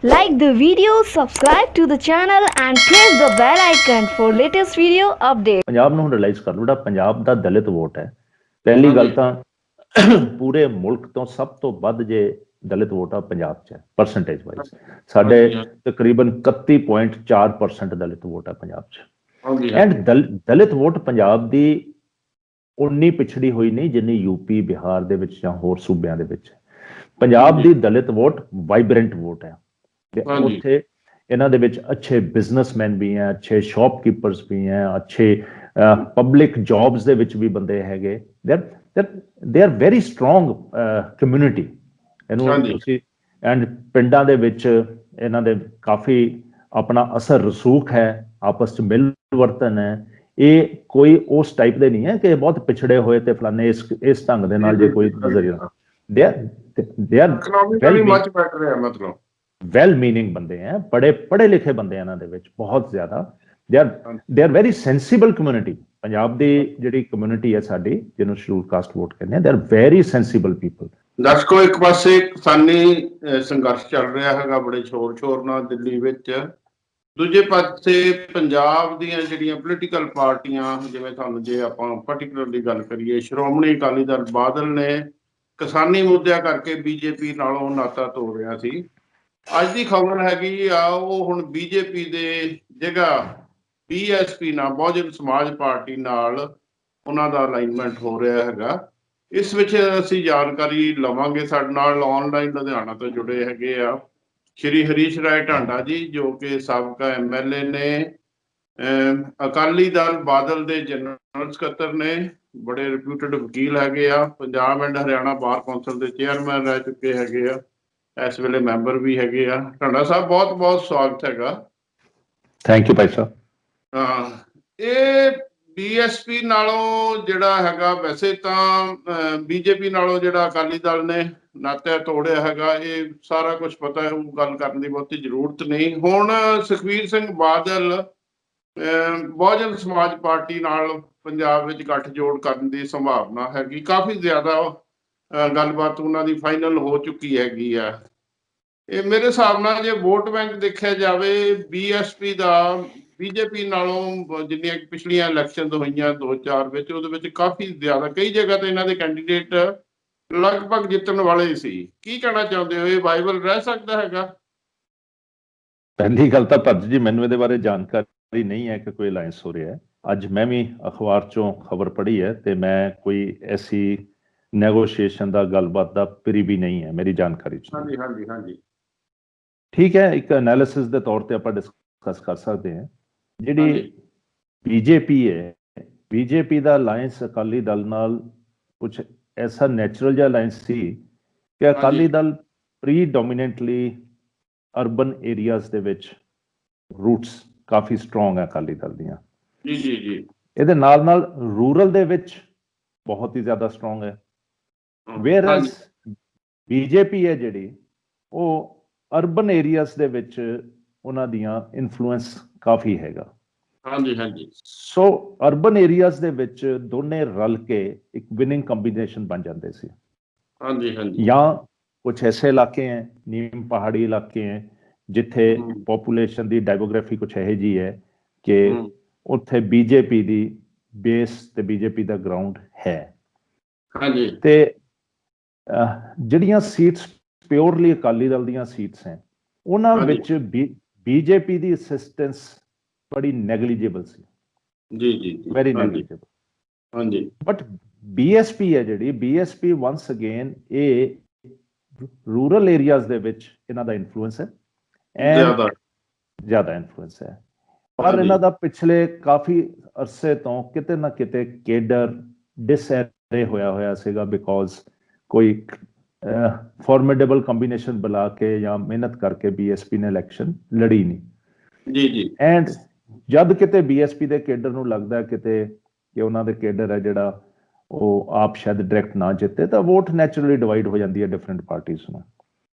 Like the video, subscribe to the channel and press the bell icon for latest video updates. Punjab ਨੂੰ realise ਕਰ ਲਓ, ਜਿਹੜਾ ਪੰਜਾਬ ਦਾ ਦਲਿਤ vote ਹੈ, ਪਹਿਲੀ ਗੱਲ ਤਾਂ ਪੂਰੇ ਮੁਲਕ ਤੋਂ ਸਭ ਤੋਂ ਵੱਧ ਜੇ ਦਲਿਤ ਵੋਟ ਆ ਪੰਜਾਬ 'ਚ ਹੈ ਪਰਸੈਂਟੇਜ ਵਾਈਜ਼। ਸਾਡੇ ਤਕਰੀਬਨ 31.4% ਦਲਿਤ ਵੋਟ ਹੈ ਪੰਜਾਬ 'ਚ। ਐਂਡ ਦਲਿਤ ਵੋਟ ਪੰਜਾਬ ਦੀ ਉਨੀ ਪਿਛੜੀ ਹੋਈ ਨਹੀਂ ਜਿੰਨੀ ਯੂਪੀ, ਬਿਹਾਰ ਦੇ ਵਿੱਚ ਜਾਂ ਹੋਰ ਸੂਬਿਆਂ ਦੇ ਵਿੱਚ। ਪੰਜਾਬ ਦੀ ਦਲਿਤ ਵੋਟ ਵਾਈਬ੍ਰੈਂਟ ਵੋਟ ਹੈ ਤੇ ਉੱਥੇ ਇਹਨਾਂ ਦੇ ਵਿੱਚ ਅੱਛੇ ਬਿਜ਼ਨਸਮੈਨ ਵੀ ਹੈ, ਅੱਛੇ ਸ਼ੌਪਕੀਪਰਸ ਵੀ ਹੈ, ਅੱਛੇ ਪਬਲਿਕ ਜੌਬਸ ਦੇ ਵਿੱਚ ਵੀ ਬੰਦੇ ਹੈਗੇ। ਦੇ ਆਰ ਵੈਰੀ ਸਟਰੋਂਗ ਕਮਿਊਨਿਟੀ ਇਹਨੂੰ ਤੁਸੀਂ। ਐਂਡ ਪਿੰਡਾਂ ਦੇ ਵਿੱਚ ਇਹਨਾਂ ਦੇ ਕਾਫੀ ਆਪਣਾ ਅਸਰ ਰਸੂਖ ਹੈ, ਆਪਸ 'ਚ ਮਿਲ ਵਰਤਨ ਹੈ। ਇਹ ਕੋਈ ਉਸ ਟਾਈਪ ਦੇ ਨਹੀਂ ਹੈ ਕਿ ਬਹੁਤ ਪਿਛੜੇ ਹੋਏ ਤੇ ਫਲਾਣੇ ਇਸ ਢੰਗ ਦੇ ਨਾਲ ਜੇ ਕੋਈ ਨਜ਼ਰੀਆ। ਦੇ ਆਰ ਮਚ ਬੈਟਰ ਹੈ, ਮਤਲਬ ਵੈਲ ਮੀਨਿੰਗ ਬੰਦੇ ਹੈ, ਪੜ੍ਹੇ ਲਿਖੇ ਬੰਦੇ ਇਹਨਾਂ ਦੇ ਵਿੱਚ ਬਹੁਤ ਜ਼ਿਆਦਾ। ਦੇ are very sensible community. Punjab ਦੀ ਜਿਹੜੀ ਕਮਿਊਨਿਟੀ ਹੈ ਸਾਡੀ, ਜਿਹਨੂੰ ਸ਼ਡਿਊਲ ਕਾਸਟ ਵੋਟ ਕਹਿੰਦੇ ਆ, they are very sensible people. ਦਰਸ਼ਕੋ, ਇੱਕ ਪਾਸੇ ਕਿਸਾਨੀ ਸੰਘਰਸ਼ ਚੱਲ ਰਿਹਾ ਹੈਗਾ ਬੜੇ ਸ਼ੋਰ ਨਾਲ ਦਿੱਲੀ ਵਿੱਚ, ਦੂਜੇ ਪਾਸੇ ਪੰਜਾਬ ਦੀਆਂ ਜਿਹੜੀਆਂ ਪੋਲੀਟੀਕਲ ਪਾਰਟੀਆਂ, ਜਿਵੇਂ ਤੁਹਾਨੂੰ ਜੇ ਆਪਾਂ ਪਾਰਟਿਕੂਲਰਲੀ ਗੱਲ ਕਰੀਏ, ਸ਼੍ਰੋਮਣੀ ਅਕਾਲੀ ਦਲ ਬਾਦਲ ਨੇ ਕਿਸਾਨੀ ਮੁੱਦਿਆਂ ਕਰਕੇ ਬੀਜੇਪੀ ਨਾਲੋਂ ਨਾਤਾ ਤੋੜ ਰਿਹਾ ਸੀ। ਅੱਜ ਦੀ ਖਬਰ ਹੈਗੀ ਆ ਉਹ ਹੁਣ ਬੀਜੇਪੀ ਦੇ ਜਗ੍ਹਾ BSP ਨਾਲ, ਬਹੁਜਨ ਸਮਾਜ ਪਾਰਟੀ ਨਾਲ ਉਹਨਾਂ ਦਾ ਅਲਾਈਨਮੈਂਟ ਹੋ ਰਿਹਾ ਹੈਗਾ। ਇਸ ਵਿੱਚ ਅਸੀਂ ਜਾਣਕਾਰੀ ਲਵਾਂਗੇ। ਸਾਡੇ ਨਾਲ ਆਨਲਾਈਨ ਲੁਧਿਆਣਾ ਤੋਂ ਜੁੜੇ ਹੈਗੇ ਆ ਸ਼੍ਰੀ ਹਰੀਸ਼ ਰਾਏ ਢਾਂਡਾ ਜੀ, ਜੋ ਕਿ ਸਾਬਕਾ MLA ਨੇ, ਅਕਾਲੀ ਦਲ ਬਾਦਲ ਦੇ ਜਨਰਲ ਸਕੱਤਰ ਨੇ, ਬੜੇ ਰਿਪਿਊਟਡ ਵਕੀਲ ਹੈਗੇ ਆ, Punjab and Haryana bar council ਦੇ ਚੇਅਰਮੈਨ ਰਹਿ ਚੁੱਕੇ ਹੈਗੇ ਆ, ਇਸ ਵੇਲੇ ਮੈਂਬਰ ਵੀ ਹੈਗੇ ਆ। ਢਾਂਡਾ ਸਾਹਿਬ, ਬਹੁਤ ਬਹੁਤ ਸਵਾਗਤ ਹੈਗਾ। Thank you Bhai Sahib. ਹਾਂ, ਇਹ BSP ਨਾਲੋਂ ਜਿਹੜਾ ਹੈਗਾ, ਵੈਸੇ ਤਾਂ ਬੀਜੇਪੀ ਨਾਲੋਂ ਜਿਹੜਾ ਅਕਾਲੀ ਦਲ ਨੇ ਨਾਤਾ ਤੋੜਿਆ ਹੈਗਾ, ਇਹ ਸਾਰਾ ਕੁਝ ਪਤਾ ਹੈ, ਉਹ ਗੱਲ ਕਰਨ ਦੀ ਬਹੁਤੀ ਜ਼ਰੂਰਤ ਨਹੀਂ। ਹੁਣ ਸੁਖਬੀਰ ਸਿੰਘ ਬਾਦਲ ਬਹੁਜਨ ਸਮਾਜ ਪਾਰਟੀ ਨਾਲ ਪੰਜਾਬ ਵਿੱਚ ਗੱਠਜੋੜ ਕਰਨ ਦੀ ਸੰਭਾਵਨਾ ਹੈਗੀ, ਕਾਫੀ ਜ਼ਿਆਦਾ ਗੱਲਬਾਤ ਉਹਨਾਂ ਦੀ ਫਾਈਨਲ ਹੋ ਚੁੱਕੀ ਹੈਗੀ ਆ। ਇਹ ਮੇਰੇ ਹਿਸਾਬ ਨਾਲ ਜੇ ਵੋਟ ਬੈਂਕ ਦੇਖਿਆ ਜਾਵੇ BSP ਦਾ, ਬੀਜੇਪੀ ਨਾਲੋਂ ਜਿੰਨੀਆਂ ਪਿਛਲੀਆਂ ਇਲੈਕਸ਼ਨ ਹੋਈਆਂ 2004 ਵਿੱਚ, ਉਹਦੇ ਵਿੱਚ ਕਾਫੀ ਜ਼ਿਆਦਾ ਕਈ ਜਗ੍ਹਾ ਤੇ ਇਹਨਾਂ ਦੇ ਕੈਂਡੀਡੇਟ ਲਗਭਗ ਜਿੱਤਣ ਵਾਲੇ ਸੀ। ਕੀ ਕਹਿਣਾ ਚਾਹੁੰਦੇ ਹੋ, ਇਹ ਵਾਈਬਲ ਰਹਿ ਸਕਦਾ ਹੈਗਾ? ਪਹਿਲੀ ਗੱਲ ਤਾਂ ਭੱਜ ਜੀ, ਮੈਨੂੰ ਇਹਦੇ ਬਾਰੇ ਜਾਣਕਾਰੀ ਨਹੀਂ ਹੈ ਕਿ ਕੋਈ ਅਲਾਇੰਸ ਹੋ ਰਿਹਾ ਹੈ। ਅੱਜ ਮੈਂ ਵੀ ਅਖਬਾਰ ਚੋਂ ਖਬਰ ਪੜ੍ਹੀ ਹੈ ਤੇ ਮੈਂ ਕੋਈ ਐਸੀ ਨੈਗੋਸ਼ੀਏਸ਼ਨ ਦਾ, ਗੱਲਬਾਤ ਦਾ ਪ੍ਰੀ ਵੀ ਨਹੀਂ ਹੈ ਮੇਰੀ ਜਾਣਕਾਰੀ 'ਚ। ਹਾਂਜੀ। ਠੀਕ ਹੈ, ਇੱਕ ਐਨਾਲਿਸਿਸ ਦੇ ਤੌਰ ਤੇ ਆਪਾਂ ਡਿਸਕਸ ਕਰ ਸਕਦੇ ਹਾਂ। ਜਿਹੜੀ BJP ਹੈ, BJP ਦਾ ਅਲਾਇੰਸ ਅਕਾਲੀ ਦਲ ਨਾਲ ਕੁਝ ਐਸਾ ਨੈਚੁਰਲ ਜਿਹਾ ਅਲਾਇੰਸ ਸੀ ਕਿ ਅਕਾਲੀ ਦਲ ਪ੍ਰੀਡੋਮੀਨੈਂਟਲੀ ਅਰਬਨ ਏਰੀਆਜ਼ ਦੇ ਵਿੱਚ ਰੂਟਸ ਕਾਫੀ ਸਟਰੋਂਗ ਹੈ ਅਕਾਲੀ ਦਲ ਦੀਆਂ। ਜੀ। ਇਹਦੇ ਨਾਲ ਰੂਰਲ ਦੇ ਵਿੱਚ ਬਹੁਤ ਹੀ ਜ਼ਿਆਦਾ ਸਟਰੋਂਗ ਹੈ। ਵੇਅਰਐਜ਼ BJP ਹੈ ਜਿਹੜੀ, ਉਹ ਅਰਬਨ ਏਰੀਆਜ਼ ਦੇ ਵਿੱਚ ਉਹਨਾਂ ਦੀਆਂ ਇਨਫਲੂਐਂਸ ਕਾਫੀ ਹੈਗਾ। ਹਾਂਜੀ। ਸੋ ਅਰਬਨ ਏਰੀਆਜ਼ ਦੇ ਵਿੱਚ ਦੋਨੇ ਰਲ ਕੇ ਇੱਕ ਵਿਨਿੰਗ ਕੰਬੀਨੇਸ਼ਨ ਬਣ ਜਾਂਦੇ ਸੀ। ਹਾਂਜੀ। ਜਾਂ ਕੁਝ ਐਸੇ ਇਲਾਕੇ ਹੈ, ਨੀਮ ਪਹਾੜੀ ਇਲਾਕੇ ਹੈ, ਜਿੱਥੇ ਪੋਪੂਲੇਸ਼ਨ ਦੀ ਡਾਇਗੋਗ੍ਰਾਫੀ ਕੁਝ ਇਹੋ ਜਿਹੀ ਹੈ ਕਿ ਉੱਥੇ BJP ਦੀ ਬੇਸ ਤੇ BJP ਦਾ ਗਰਾਊਂਡ ਹੈ। ਹਾਂਜੀ। ਤੇ ਜਿਹੜੀਆਂ ਸੀਟਸ ਪਿਓਰਲੀ ਅਕਾਲੀ ਦਲ ਦੀਆਂ ਸੀਟਸ ਹੈ, ਉਹਨਾਂ ਵਿੱਚ BJP ਦੀ ਅਸਿਸਟੈਂਸ ਬੜੀ ਨੈਗਲੀਜੇਬਲ ਸੀ। ਜੀ। ਵੈਰੀ ਨੈਗਲੀਜੇਬਲ। ਹਾਂਜੀ। ਬਟ BSP ਹੈ ਜਿਹੜੀ, BSP ਵਾਂਸ ਅਗੇਨ ਇਹ ਰੂਰਲ ਏਰੀਆਜ਼ ਦੇ ਵਿੱਚ ਇਹਨਾਂ ਦਾ ਇਨਫਲੂਐਂਸ ਹੈ, ਜ਼ਿਆਦਾ ਇਨਫਲੂਐਂਸ ਹੈ। ਪਰ ਇਹਨਾਂ ਦਾ ਪਿਛਲੇ ਕਾਫੀ ਅਰਸੇ ਤੋਂ ਕਿਤੇ ਨਾ ਕਿਤੇ ਕੇਡਰ ਡਿਸਐਰੇ ਹੋਇਆ ਸੀਗਾ, ਬਿਕੋਜ਼ ਕੋਈ ਫਾਰਮੇਡੇਬਲ ਕੰਬੀਨੇਸ਼ਨ ਬੁਲਾ ਕੇ ਜਾਂ ਮਿਹਨਤ ਕਰਕੇ BSP ਨੇ ਇਲੈਕਸ਼ਨ ਲੜੀ ਨਹੀਂ। ਜੀ। ਐਂਡ ਜਦ ਕਿਤੇ BSP ਦੇ ਕੇਡਰ ਨੂੰ ਲੱਗਦਾ ਕਿਤੇ ਕਿ ਉਹਨਾਂ ਦੇ ਕੇਡਰ ਹੈ ਜਿਹੜਾ ਉਹ ਆਪ ਸ਼ਾਇਦ ਡਾਇਰੈਕਟ ਨਾ ਜਿੱਤੇ, ਤਾਂ ਵੋਟ ਨੈਚੁਰਲੀ ਡਿਵਾਈਡ ਹੋ ਜਾਂਦੀ ਹੈ ਡਿਫਰੈਂਟ ਪਾਰਟੀਜ਼ ਨੂੰ।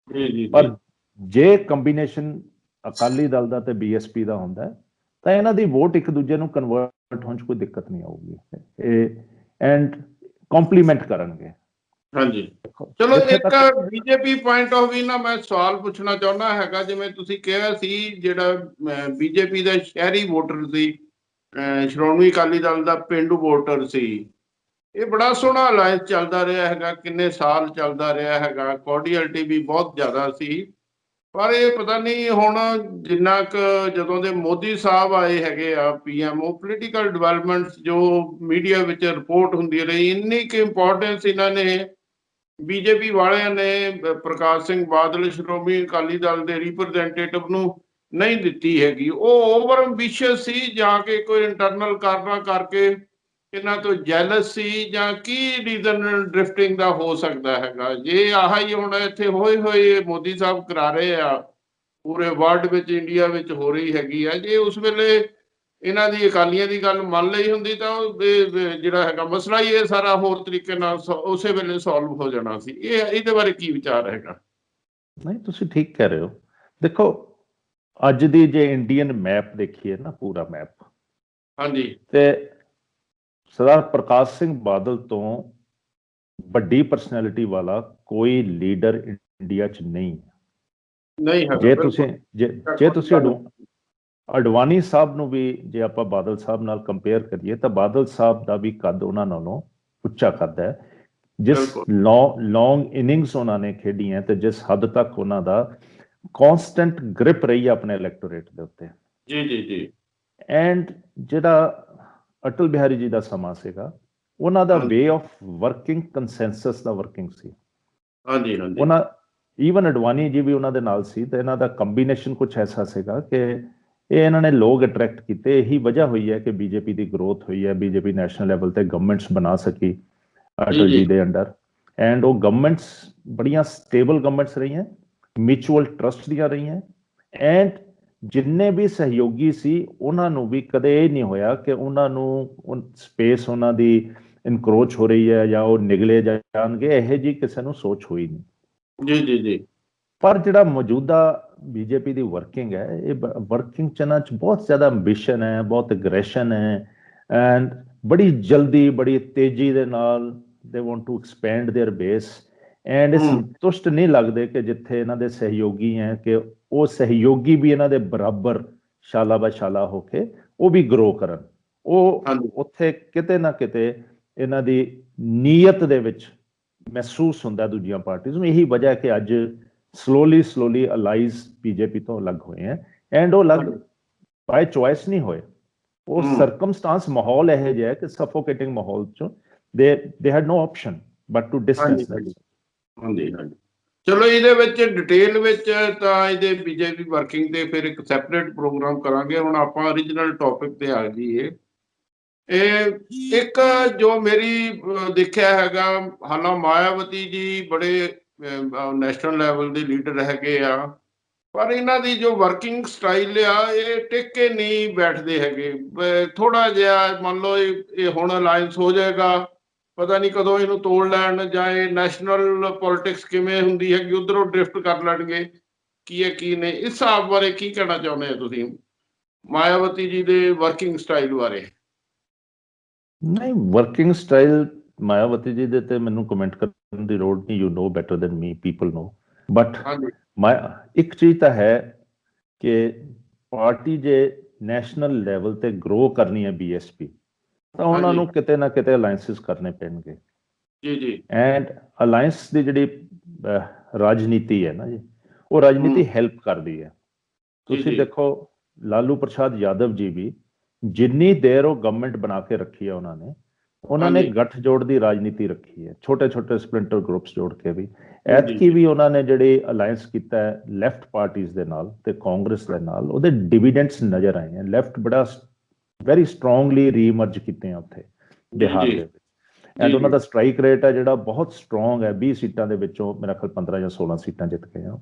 ਪਰ ਜੇ ਕੰਬੀਨੇਸ਼ਨ ਅਕਾਲੀ ਦਲ ਦਾ ਤੇ BSP ਦਾ ਹੁੰਦਾ ਤਾਂ ਇਹਨਾਂ ਦੀ ਵੋਟ ਇੱਕ ਦੂਜੇ ਨੂੰ ਕਨਵਰਟ ਹੋਣ 'ਚ ਕੋਈ ਦਿੱਕਤ ਨਹੀਂ ਆਊਗੀ, ਐਂਡ ਕੰਪਲੀਮੈਂਟ ਕਰਨਗੇ। ਹਾਂਜੀ ਚਲੋ ਜਿੱਥੇ ਇੱਕ ਤੱਕ ਬੀਜੇਪੀ ਪੁਆਇੰਟ ਆਫ ਵੀ ਨਾ ਮੈਂ ਸਵਾਲ ਪੁੱਛਣਾ ਚਾਹੁੰਦਾ ਹੈਗਾ, ਜਿਵੇਂ ਤੁਸੀਂ ਕਿਹਾ ਸੀ ਜਿਹੜਾ ਬੀਜੇਪੀ ਦਾ ਸ਼ਹਿਰੀ ਵੋਟਰ ਸੀ, ਸ਼੍ਰੋਮਣੀ ਅਕਾਲੀ ਦਲ ਦਾ ਪੇਂਡੂ ਵੋਟਰ ਸੀ, ਇਹ ਬੜਾ ਸੋਹਣਾ ਅਲਾਇੰਸ ਚੱਲਦਾ ਰਿਹਾ ਹੈਗਾ, ਕਿੰਨੇ ਸਾਲ ਚੱਲਦਾ ਰਿਹਾ ਹੈਗਾ, ਕੋਰਡੀਅਲਟੀ ਵੀ ਬਹੁਤ ਜ਼ਿਆਦਾ ਸੀ। ਪਰ ਇਹ ਪਤਾ ਨਹੀਂ ਹੁਣ ਜਿੰਨਾ ਕੁ ਜਦੋਂ ਦੇ ਮੋਦੀ ਸਾਹਿਬ ਆਏ ਹੈਗੇ ਆ PM, ਉਹ ਪੋਲੀਟੀਕਲ ਡਿਵੈਲਪਮੈਂਟਸ ਜੋ ਮੀਡੀਆ ਵਿੱਚ ਰਿਪੋਰਟ ਹੁੰਦੀ ਰਹੀ, ਇੰਨੀ ਕਿ ਇੰਪੋਰਟੈਂਸ ਇਹਨਾਂ ਨੇ ਬੀਜੇਪੀ ਵਾਲਿਆਂ ਨੇ ਪ੍ਰਕਾਸ਼ ਸਿੰਘ ਬਾਦਲ ਸ਼੍ਰੋਮਣੀ ਅਕਾਲੀ ਦਲ ਦੇ ਰਿਪਰੈਜ਼ੈਂਟੇਟਿਵ ਨੂੰ ਨਹੀਂ ਦਿੱਤੀ ਹੈਗੀ। ਉਹ ਓਵਰ ਐਂਬੀਸ਼ੀਅਸ ਸੀ ਜਾਂ ਕਿ ਕੋਈ ਇੰਟਰਨਲ ਕਾਰਨਾਂ ਕਰਕੇ ਇਹਨਾਂ ਤੋਂ ਜੈਲਸ ਸੀ, ਜਾਂ ਕੀ ਰੀਜ਼ਨ ਡ੍ਰਿਫਟਿੰਗ ਦਾ ਹੋ ਸਕਦਾ ਹੈਗਾ? ਜੇ ਆਹ ਹੀ ਹੁਣ ਇੱਥੇ ਹੋਏ ਹੋਏ ਮੋਦੀ ਸਾਹਿਬ ਕਰਾ ਰਹੇ ਆ, ਪੂਰੇ ਵਰਲਡ ਵਿੱਚ ਇੰਡੀਆ ਵਿੱਚ ਹੋ ਰਹੀ ਹੈਗੀ ਆ, ਜੇ ਉਸ ਵੇਲੇ ਇਹਨਾਂ ਦੀ ਅਕਾਲੀਆਂ ਦੀ ਗੱਲ ਮੰਨ ਲਈ ਹੁੰਦੀ ਤਾਂ ਜਿਹੜਾ ਹੈਗਾ ਮਸਲਾ ਹੀ ਇਹ ਸਾਰਾ ਹੋਰ ਤਰੀਕੇ ਨਾਲ ਉਸੇ ਵੇਲੇ ਸੋਲਵ ਹੋ ਜਾਣਾ ਸੀ। ਇਹਦੇ ਬਾਰੇ ਕੀ ਵਿਚਾਰ ਹੈਗਾ? ਨਹੀਂ, ਤੁਸੀਂ ਠੀਕ ਕਹਿ ਰਹੇ ਹੋ। ਦੇਖੋ, ਅੱਜ ਦੀ ਜੇ ਇੰਡੀਅਨ ਮੈਪ ਦੇਖੀਏ ਨਾ, ਪੂਰਾ ਮੈਪ, ਹਾਂਜੀ, ਤੇ ਸਰਦਾਰ ਪ੍ਰਕਾਸ਼ ਸਿੰਘ ਬਾਦਲ ਤੋਂ ਵੱਡੀ ਪਰਸਨੈਲਿਟੀ ਵਾਲਾ ਕੋਈ ਲੀਡਰ ਇੰਡੀਆ 'ਚ ਨਹੀਂ ਹੈ। ਨਹੀਂ ਹੈਗਾ ਜੇ ਬਿਲਕੁਲ। ਤੁਸੀਂ ਜੇ ਤੁਸੀਂ ਅਡਵਾਨੀ ਸਾਹਿਬ ਨੂੰ ਵੀ ਜੇ ਆਪਾਂ ਬਾਦਲ ਸਾਹਿਬ ਨਾਲ ਕੰਪੇਅਰ ਕਰੀਏ ਤਾਂ ਬਾਦਲ ਸਾਹਿਬ ਦਾ ਵੀ ਕੱਦ ਉਹਨਾਂ ਨਾਲੋਂ ਉੱਚਾ ਕੱਦ ਹੈ। ਜਿਸ ਲੌਂਗ ਇਨਿੰਗਸ ਉਹਨਾਂ ਨੇ ਖੇਡੀਆਂ ਤੇ ਜਿਸ ਹੱਦ ਤੱਕ ਉਹਨਾਂ ਦਾ ਕੌਨਸਟੈਂਟ ਗ੍ਰਿਪ ਰਹੀ ਆਪਣੇ ਇਲੈਕਟੋਰੇਟ ਦੇ ਉੱਤੇ। ਜੀ ਜੀ ਜੀ। ਐਂਡ ਜਿਹੜਾ ਅਟਲ ਬਿਹਾਰੀ ਜੀ ਦਾ ਸਮਾਂ ਸੀਗਾ, ਉਹਨਾਂ ਦਾ ਵੇ ਆਫ ਵਰਕਿੰਗ ਕੰਸੈਂਸਸ ਦਾ ਵਰਕਿੰਗ ਸੀ। ਹਾਂਜੀ ਹਾਂਜੀ। ਉਹਨਾਂ ਈਵਨ ਅਡਵਾਨੀ ਜੀ ਵੀ ਉਹਨਾਂ ਦੇ ਨਾਲ ਸੀ ਤੇ ਇਹਨਾਂ ਦਾ ਕੰਬੀਨੇਸ਼ਨ ਕੁਝ ਐਸਾ ਸੀਗਾ ਕਿ ਇਹਨਾਂ ਨੇ ਲੋਕ ਅਟਰੈਕਟ ਕੀਤੇ। ਇਹੀ ਵਜ੍ਹਾ ਹੋਈ ਹੈ ਕਿ ਬੀਜੇਪੀ ਦੀ ਗਰੋਥ ਹੋਈ ਹੈ, ਬੀਜੇਪੀ ਨੈਸ਼ਨਲ ਲੈਵਲ ਤੇ ਗਵਰਨਮੈਂਟਸ ਬਣਾ ਸਕੀ ਅਟਲ ਜੀ ਦੇ ਅੰਡਰ। ਐਂਡ ਉਹ ਗਵਰਨਮੈਂਟਸ ਬੜੀਆਂ ਸਟੇਬਲ ਗਵਰਨਮੈਂਟਸ ਰਹੀਆਂ, ਮਿਊਚੁਅਲ ਟਰਸਟ ਦੀਆਂ ਰਹੀਆਂ। ਐਂਡ ਜਿੰਨੇ ਵੀ ਸਹਿਯੋਗੀ ਸੀ ਉਹਨਾਂ ਨੂੰ ਵੀ ਕਦੇ ਇਹ ਨਹੀਂ ਹੋਇਆ ਕਿ ਉਹਨਾਂ ਨੂੰ ਸਪੇਸ ਉਹਨਾਂ ਦੀ ਇਨਕਰੋਚ ਹੋ ਰਹੀ ਹੈ ਜਾਂ ਉਹ ਨਿਗਲੇ ਜਾਣਗੇ, ਇਹੋ ਜਿਹੀ ਕਿਸੇ ਨੂੰ ਸੋਚ ਹੋਈ ਨਹੀਂ। ਜੀ ਜੀ ਜੀ। ਪਰ ਜਿਹੜਾ ਮੌਜੂਦਾ ਬੀਜੇਪੀ ਦੀ ਵਰਕਿੰਗ ਹੈ, ਇਹ ਵਰਕਿੰਗ ਚ ਇਹਨਾਂ 'ਚ ਬਹੁਤ ਜ਼ਿਆਦਾ ਐਂਬੀਸ਼ਨ ਹੈ, ਬਹੁਤ ਐਗਰੈਸ਼ਨ ਹੈ, ਐਂਡ ਬੜੀ ਜਲਦੀ ਬੜੀ ਤੇਜ਼ੀ ਦੇ ਨਾਲ they want to expand their base. And ਇਹ ਸੰਤੁਸ਼ਟ ਨਹੀਂ ਲੱਗਦੇ ਕਿ ਜਿੱਥੇ ਇਹਨਾਂ ਦੇ ਸਹਿਯੋਗੀ ਹੈ ਕਿ ਉਹ ਸਹਿਯੋਗੀ ਵੀ ਇਹਨਾਂ ਦੇ ਬਰਾਬਰ ਸ਼ਾਲਾ ਬਸ਼ਾਲਾ ਹੋ ਕੇ ਉਹ ਵੀ ਗਰੋ ਕਰਨ। ਉਹ ਉੱਥੇ ਕਿਤੇ ਨਾ ਕਿਤੇ ਇਹਨਾਂ ਦੀ ਨੀਅਤ ਦੇ ਵਿੱਚ ਮਹਿਸੂਸ ਹੁੰਦਾ ਦੂਜੀਆਂ ਪਾਰਟੀਆਂ ਨੂੰ। ਇਹੀ ਵਜ੍ਹਾ ਹੈ ਕਿ ਅੱਜ ਸਲੋਲੀ ਅਲਾਈਜ਼ ਬੀਜੇਪੀ ਤੋਂ ਅਲੱਗ ਹੋਏ ਹੈ। ਐਂਡ ਉਹ ਅਲੱਗ ਬਾਏ ਚੋਇਸ ਨਹੀਂ ਹੋਏ, ਉਹ ਸਰਕਮਸਟਾਂਸ ਮਾਹੌਲ ਇਹੋ ਜਿਹਾ ਹੈ ਕਿ ਸਫੋਕੇਟਿੰਗ ਮਾਹੌਲ ਚੋਂ they had no option but to distance. ਹਾਂਜੀ ਹਾਂਜੀ। ਚਲੋ ਇਹਦੇ ਵਿੱਚ ਡਿਟੇਲ ਵਿੱਚ ਤਾਂ ਇਹਦੇ ਬੀਜੇਪੀ ਵਰਕਿੰਗ ਤੇ ਫਿਰ ਇੱਕ ਸੈਪਰੇਟ ਪ੍ਰੋਗਰਾਮ ਕਰਾਂਗੇ। ਹੁਣ ਆਪਾਂ ਓਰੀਜਨਲ ਟੌਪਿਕ ਤੇ ਆ ਜਾਈਏ। ਇਹ ਇੱਕ ਜੋ ਮੇਰੀ ਦੇਖਿਆ ਹੈਗਾ, ਹਾਲਾਂ ਮਾਇਆਵਤੀ ਜੀ ਬੜੇ ਨੈਸ਼ਨਲ ਲੈਵਲ ਦੇ ਲੀਡਰ ਹੈਗੇ ਆ, ਪਰ ਇਹਨਾਂ ਦੀ ਜੋ ਵਰਕਿੰਗ ਸਟਾਈਲ ਆ ਇਹ ਟਿਕ ਕੇ ਨਹੀਂ ਬੈਠਦੇ ਹੈਗੇ। ਥੋੜਾ ਜਿਹਾ ਮੰਨ ਲਓ ਇਹ ਹੁਣ ਅਲਾਇੰਸ ਹੋ ਜਾਏਗਾ, ਪਤਾ ਨਹੀਂ ਕਦੋਂ ਇਹਨੂੰ ਤੋੜ ਲੈਣ, ਜਾਂ ਇਹ ਨੈਸ਼ਨਲ ਪੋਲਿਟਿਕਸ ਕਿਵੇਂ ਹੁੰਦੀ ਹੈਗੀ ਉਧਰੋਂ ਡ੍ਰਿਫਟ ਕਰ ਲੈਣਗੇ, ਕੀ ਹੈ ਕੀ ਨਹੀਂ। ਇਸ ਹਿਸਾਬ ਬਾਰੇ ਕੀ ਕਹਿਣਾ ਚਾਹੁੰਦੇ ਹੋ ਤੁਸੀਂ ਮਾਇਆਵਤੀ ਜੀ ਦੇ ਵਰਕਿੰਗ ਸਟਾਈਲ ਬਾਰੇ? ਨਹੀਂ, ਵਰਕਿੰਗ ਸਟਾਈਲ ਮਾਇਆਵਤੀ ਜੀ ਦੇ ਤੇ ਮੈਨੂੰ ਕਮੈਂਟ ਕਰਨ ਦੀ ਲੋੜ ਨਹੀਂ। You know better than me, people know. But ਇੱਕ ਚੀਜ਼ ਤਾਂ ਹੈ ਕਿ ਪਾਰਟੀ ਜੇ ਨੈਸ਼ਨਲ ਲੈਵਲ ਤੇ ਗਰੋ ਕਰਨੀ ਹੈ BSP, ਤਾਂ ਉਹਨਾਂ ਨੂੰ ਕਿਤੇ ਨਾ ਕਿਤੇ ਅਲਾਇੰਸਿਸ ਕਰਨੇ ਪੈਣਗੇ। ਜੀ ਜੀ। ਐਂਡ ਅਲਾਇੰਸ ਦੀ ਜਿਹੜੀ ਰਾਜਨੀਤੀ ਹੈ ਨਾ ਜੀ, ਉਹ ਰਾਜਨੀਤੀ ਹੈਲਪ ਕਰਦੀ ਹੈ। ਤੁਸੀਂ ਦੇਖੋ ਲਾਲੂ ਪ੍ਰਸਾਦ ਯਾਦਵ ਜੀ ਵੀ ਜਿੰਨੀ ਦੇਰ ਉਹ ਗਵਰਨਮੈਂਟ ਬਣਾ ਕੇ ਰੱਖੀ ਹੈ ਉਹਨਾਂ ਨੇ ਗੱਠਜੋੜ ਦੀ ਰਾਜਨੀਤੀ ਰੱਖੀ ਹੈ, ਛੋਟੇ ਛੋਟੇ ਸਪਲਿੰਟਰ ਗਰੁੱਪਸ ਜੋੜ ਕੇ ਵੀ। ਐਤਕੀ ਵੀ ਉਹਨਾਂ ਨੇ ਜਿਹੜੀ ਅਲਾਇੰਸ ਕੀਤਾ ਹੈ ਲੈਫਟ ਪਾਰਟੀਆਂ ਦੇ ਨਾਲ ਤੇ ਕਾਂਗਰਸ ਦੇ ਨਾਲ, ਉਹਦੇ ਡਿਵੀਡੈਂਡਸ ਨਜ਼ਰ ਆਏ ਹਨ। ਲੈਫਟ ਬੜਾ ਵੈਰੀ ਸਟਰੋਂਗਲੀ ਰੀਇਮਰਜ ਕੀਤੇ ਆ ਉੱਥੇ ਬਿਹਾਰ ਦੇ ਵਿੱਚ। ਐਂਡ ਉਹਨਾਂ ਦਾ ਸਟ੍ਰਾਈਕ ਰੇਟ ਹੈ ਜਿਹੜਾ ਬਹੁਤ ਸਟਰੋਂਗ ਹੈ। 20 ਸੀਟਾਂ ਦੇ ਵਿੱਚੋਂ ਮੇਰਾ ਖਿਆਲ 15 ਜਾਂ 16 ਸੀਟਾਂ ਜਿੱਤ ਗਏ ਆ।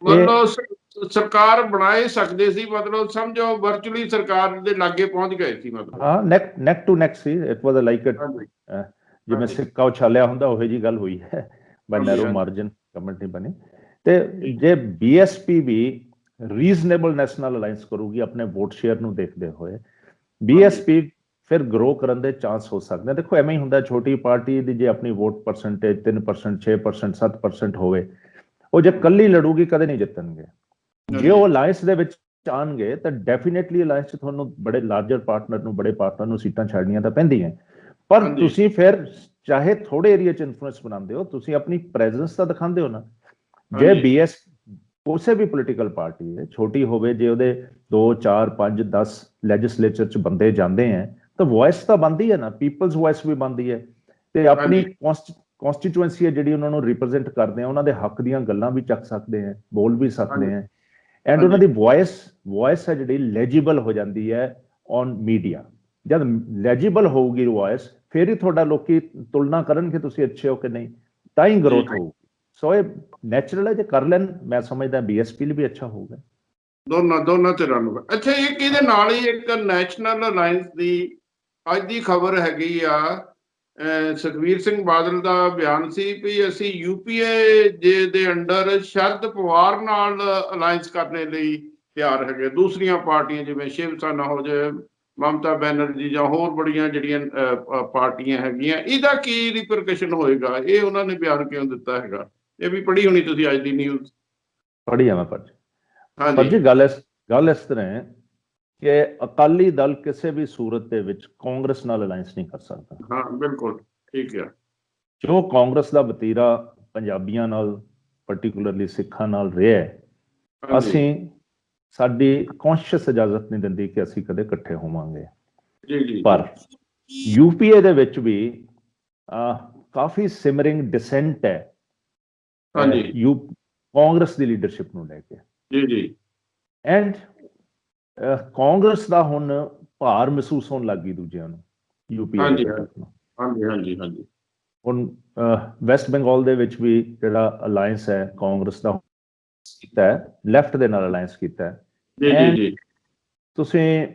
ਮਤਲਬ ਸਰਕਾਰ ਬਣਾਏ ਸਕਦੇ ਸੀ, ਮਤਲਬ ਸਮਝੋ ਵਰਚੁਅਲੀ ਸਰਕਾਰ ਦੇ ਲਾਗੇ ਪਹੁੰਚ ਗਏ ਸੀ। ਮਤਲਬ ਹਾਂ, ਨੈਕ ਟੂ ਨੈਕ ਸੀ। ਇਟ ਵਾਸ ਲਾਈਕ ਜਿਵੇਂ ਸਿੱਕਾ ਉਛਾਲਿਆ ਹੁੰਦਾ ਉਹੋ ਜਿਹੀ ਗੱਲ ਹੋਈ ਹੈ। ਬਾਈ ਨੈਰੋ ਮਾਰਜਨ ਗਵਰਨਮੈਂਟ ਨਹੀਂ ਬਣੀ। ਤੇ ਜੇ BSP ਵੀ ਰੀਜ਼ਨੇਬਲ ਨੈਸ਼ਨਲ ਅਲਾਇੰਸ ਕਰੂਗੀ ਆਪਣੇ ਵੋਟ ਸ਼ੇਅਰ ਨੂੰ ਦੇਖਦੇ ਹੋਏ, BSP ਫਿਰ ਗਰੋ ਕਰਨ ਦੇ ਚਾਂਸ ਹੋ ਸਕਦੇ ਆ। ਦੇਖੋ ਐਵੇਂ ਹੀ ਹੁੰਦਾ, ਛੋਟੀ ਪਾਰਟੀ ਦੀ ਜੇ ਆਪਣੀ ਵੋਟ ਪਰਸੈਂਟੇਜ 3%, 6%, 7% ਹੋਵੇ, ਉਹ ਜੇ ਕੱਲੀ ਲੜੂਗੀ ਕਦੇ ਨਹੀਂ ਜਿੱਤਣਗੇ। ਜੇ ਉਹ ਅਲਾਇੰਸ ਦੇ ਵਿੱਚ ਆਉਣਗੇ ਤਾਂ ਡੈਫੀਨੇਟਲੀ ਅਲਾਇੰਸ 'ਚ ਤੁਹਾਨੂੰ ਬੜੇ ਲਾਰਜਰ ਪਾਰਟਨਰ ਨੂੰ, ਬੜੇ ਪਾਰਟਨਰ ਨੂੰ ਸੀਟਾਂ ਛੱਡਣੀਆਂ ਤਾਂ ਪੈਂਦੀਆਂ, ਪਰ ਹਾਂਜੀ। ਤੁਸੀਂ ਫਿਰ ਚਾਹੇ ਥੋੜੇ ਏਰੀਆ 'ਚ ਇਨਫਲੂਐਂਸ ਬਣਾਉਂਦੇ ਹੋ, ਤੁਸੀਂ ਆਪਣੀ ਪ੍ਰੈਜ਼ੈਂਸ ਤਾਂ ਦਿਖਾਉਂਦੇ ਹੋ ਨਾ। ਜੇ ਹਾਂਜੀ। ਬੀਐਸ ਕਿਸੇ ਵੀ ਪੋਲੀਟੀਕਲ ਪਾਰਟੀ ਹੈ, ਛੋਟੀ ਹੋਵੇ, ਜੇ ਉਹਦੇ 2, 4, 5, 10 ਲੈਜਿਸਲੇਚਰ 'ਚ ਬੰਦੇ ਜਾਂਦੇ ਹੈ ਤਾਂ ਵੌਇਸ ਤਾਂ ਬਣਦੀ ਹੈ ਨਾ, ਪੀਪਲਸ ਵੌਇਸ ਵੀ ਬਣਦੀ ਹੈ, ਤੇ ਆਪਣੀ ਹਾਂਜੀ। ਕਨਸਟੀਟੂਐਂਸੀ ਹੈ ਜਿਹੜੀ ਉਹਨਾਂ ਨੂੰ ਰਿਪਰੈਜ਼ੈਂਟ ਕਰਦੇ ਆ, ਉਹਨਾਂ ਦੇ ਹੱਕ ਦੀਆਂ ਗੱਲਾਂ ਵੀ ਚੱਕ ਸਕਦੇ ਆ, ਬੋਲ ਵੀ ਸਕਦੇ ਆ, ਐਂਡ ਉਹਨਾਂ ਦੀ ਵੌਇਸ ਹੈ ਜਿਹੜੀ ਲੈਜੀਬਲ ਹੋ ਜਾਂਦੀ ਹੈ ਔਨ ਮੀਡੀਆ। ਜਦ ਲੈਜੀਬਲ ਹੋਊਗੀ ਵੌਇਸ, ਫਿਰ ਹੀ ਤੁਹਾਡਾ ਲੋਕੀ ਤੁਲਨਾ ਕਰਨਗੇ ਤੁਸੀਂ ਅੱਛੇ ਹੋ ਕਿ ਨਹੀਂ, ਤਾਂ ਹੀ ਗਰੋਥ ਹੋਊਗੀ। ਸੋ ਇਹ ਨੈਚੁਰਲ ਹੈ, ਜੇ ਕਰ ਲੈਣ ਮੈਂ ਸਮਝਦਾ ਬੀਐਸਪੀ ਲਈ ਵੀ ਅੱਛਾ ਹੋਊਗਾ। ਦੋਨਾਂ ਧਿਰਾਂ ਨੂੰ। ਅੱਛਾ, ਇੱਕ ਇਹਦੇ ਨਾਲ ਹੀ ਇੱਕ ਨੈਸ਼ਨਲ ਅਲਾਇੰਸ ਦੀ ਅੱਜ ਦੀ ਖਬਰ ਹੈਗੀ ਆ, ਸੁਖਬੀਰ ਸਿੰਘ ਬਾਦਲ ਦਾ ਬਿਆਨ ਸੀ ਵੀ ਅਸੀਂ ਯੂਪੀਏ ਦੇ ਅੰਡਰ ਸ਼ਰਦ ਪਵਾਰ ਨਾਲ ਅਲਾਇੰਸ ਕਰਨੇ ਲਈ ਤਿਆਰ ਹੈਗੇ। ਦੂਸਰੀਆਂ ਪਾਰਟੀਆਂ ਜਿਵੇਂ ਸ਼ਿਵ ਸੈਨਾ ਹੋ ਜਾਏ, ਮਮਤਾ ਬੈਨਰਜੀ ਜਾਂ ਹੋਰ ਬੜੀਆਂ ਜਿਹੜੀਆਂ ਪਾਰਟੀਆਂ ਹੈਗੀਆਂ, ਇਹਦਾ ਕੀ ਰਿਪਰਕਸ਼ਨ ਹੋਏਗਾ? ਇਹ ਉਹਨਾਂ ਨੇ ਬਿਆਨ ਕਿਉਂ ਦਿੱਤਾ ਹੈਗਾ? ਇਹ ਵੀ ਪੜ੍ਹੀ ਹੋਣੀ ਤੁਸੀਂ ਅੱਜ ਦੀ ਨਿਊਜ਼। ਪੜ੍ਹੀ ਆ ਮੈਂ ਪਰ ਹਾਂਜੀ। ਜੀ ਗੱਲ ਇਸ ਤਰ੍ਹਾਂ ਹੈ ਕਿ ਅਕਾਲੀ ਦਲ ਕਿਸੇ ਵੀ ਸੂਰਤ ਦੇ ਵਿੱਚ ਕਾਂਗਰਸ ਨਾਲ ਅਲਾਇੰਸ ਨਹੀਂ ਕਰ ਸਕਦਾ। ਹਾਂ, ਬਿਲਕੁਲ ਠੀਕ ਹੈ। ਜੋ ਕਾਂਗਰਸ ਦਾ ਵਤੀਰਾ ਪੰਜਾਬੀਆਂ ਨਾਲ, ਪਾਰਟਿਕੂਲਰਲੀ ਸਿੱਖਾਂ ਨਾਲ ਰਿਹਾ, ਅਸੀਂ ਸਾਡੀ ਕੌਨਸ਼ੀਅਸ ਇਜਾਜ਼ਤ ਨਹੀਂ ਦਿੰਦੀ ਕਿ ਅਸੀਂ ਕਦੇ ਇਕੱਠੇ ਹੋਵਾਂਗੇ। ਪਰ ਯੂਪੀਏ ਦੇ ਵਿੱਚ ਵੀ ਕਾਫੀ ਸਿਮਰਿੰਗ ਡਿਸੈਂਟ ਹੈ ਕਾਂਗਰਸ ਦੀ ਲੀਡਰਸ਼ਿਪ ਨੂੰ ਲੈ ਕੇ। ਜੀ ਜੀ। ਐਂਡ ਕਾਂਗਰਸ ਦਾ ਹੁਣ ਭਾਰ ਮਹਿਸੂਸ ਹੋਣ ਲੱਗ ਗਈ ਦੂਜਿਆਂ ਨੂੰ, ਯੂਪੀਏ ਦੇ ਘਟਕ ਨੂੰ। ਹਾਂਜੀ ਹਾਂਜੀ ਹਾਂਜੀ। ਹੁਣ ਵੈਸਟ ਬੰਗਾਲ ਦੇ ਵਿੱਚ ਵੀ ਜਿਹੜਾ ਅਲਾਇੰਸ ਹੈ ਕਾਂਗਰਸ ਦਾ ਕੀਤਾ ਹੈ, ਲੈਫਟ ਦੇ ਨਾਲ ਅਲਾਇੰਸ ਕੀਤਾ ਹੈ। ਜੀ ਜੀ। ਤੁਸੀਂ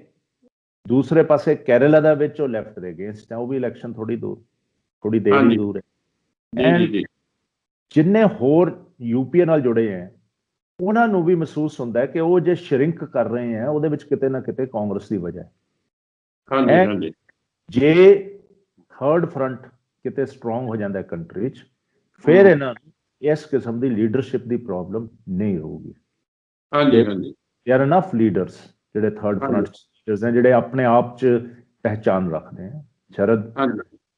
ਦੂਸਰੇ ਪਾਸੇ ਕੇਰਲਾ ਦੇ ਵਿੱਚ ਉਹ ਲੈਫਟ ਦੇ ਅਗੇਂਸਟ ਹੈ, ਉਹ ਵੀ ਇਲੈਕਸ਼ਨ ਥੋੜੀ ਦੇਰ ਹੀ ਦੂਰ ਹੈ। ਐਂਡ ਜਿੰਨੇ ਹੋਰ ਯੂਪੀਏ ਨਾਲ ਜੁੜੇ ਹੈ, ਉਹਨਾਂ ਨੂੰ ਵੀ ਮਹਿਸੂਸ ਹੁੰਦਾ ਹੈ ਕਿ ਉਹ ਜੇ ਸ਼ਰਿੰਕ ਕਰ ਰਹੇ ਹੈ, ਉਹਦੇ ਵਿੱਚ ਕਿਤੇ ਨਾ ਕਿਤੇ ਕਾਂਗਰਸ ਦੀ ਵਜ੍ਹਾ ਹੈ। ਜੇ ਥਰਡ ਫਰੰਟ ਕਿਤੇ ਸਟਰੋਂਗ ਹੋ ਜਾਂਦਾ ਕੰਟਰੀ 'ਚ, ਫਿਰ ਇਹਨਾਂ ਨੂੰ ਇਸ ਕਿਸਮ ਦੀ ਲੀਡਰਸ਼ਿਪ ਦੀ ਪ੍ਰੋਬਲਮ ਨਹੀਂ ਹੋਊਗੀ। ਦੇयर ਇਨਫ ਲੀਡਰਸ ਜਿਹੜੇ ਥਰਡ ਫਰੰਟ ਨੇ, ਜਿਹੜੇ ਆਪਣੇ ਆਪ 'ਚ ਪਹਿਚਾਨ ਰੱਖਦੇ ਹੈ। ਸ਼ਰਦ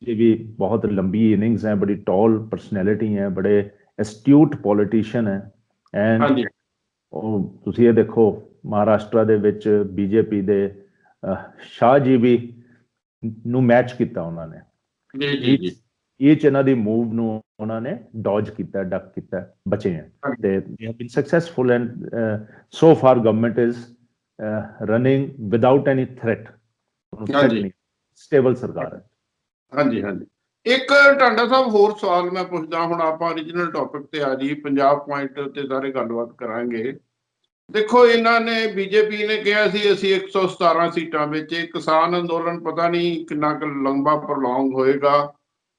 ਜੀ ਵੀ ਬਹੁਤ ਲੰਬੀ ਇਨਿੰਗਸ ਹੈ, ਬੜੀ ਟੌਲ ਪਰਸਨੈਲਿਟੀ ਹੈ, ਬੜੇ ਐਸਟਿਊਟ ਪੋਲੀਟੀਸ਼ੀਅਨ ਹੈ। ਐਂਡ ਉਹ ਤੁਸੀਂ ਇਹ ਦੇਖੋ, ਮਹਾਰਾਸ਼ਟਰ ਦੇ ਵਿੱਚ ਬੀਜੇਪੀ ਦੇ ਸ਼ਾਹ ਜੀ ਵੀ ਨੂੰ ਮੈਚ ਕੀਤਾ ਉਹਨਾਂ ਨੇ। ਇਹ ਚ ਇਹਨਾਂ ਦੀ ਮੂਵ ਨੂੰ ਉਹਨਾਂ ਨੇ ਡੌਜ ਕੀਤਾ, ਡਕ ਕੀਤਾ, ਬਚੇ ਹੈ ਤੇ they have been successful. And so far government is running without any threat, stable ਸਰਕਾਰ ਹੈ। ਹਾਂਜੀ ਹਾਂਜੀ। ਇੱਕ ਟਾਂਡਾ ਸਾਹਿਬ ਹੋਰ ਸਵਾਲ ਮੈਂ ਪੁੱਛਦਾ, ਹੁਣ ਆਪਾਂ ਓਰੀਜਨਲ ਟੌਪਿਕ ਤੇ ਆ ਜੀ, ਪੰਜਾਬ ਪੁਆਇੰਟ ਤੇ ਸਾਰੇ ਗੱਲਬਾਤ ਕਰਾਂਗੇ। ਦੇਖੋ, ਇਹਨਾਂ ਨੇ ਬੀਜੇਪੀ ਨੇ ਕਿਹਾ ਸੀ ਅਸੀਂ 117 ਸੀਟਾਂ ਵਿੱਚ, ਕਿਸਾਨ ਅੰਦੋਲਨ ਪਤਾ ਨਹੀਂ ਕਿੰਨਾ ਕੁ ਲੰਬਾ ਪ੍ਰੋਲੋਂਗ ਹੋਏਗਾ।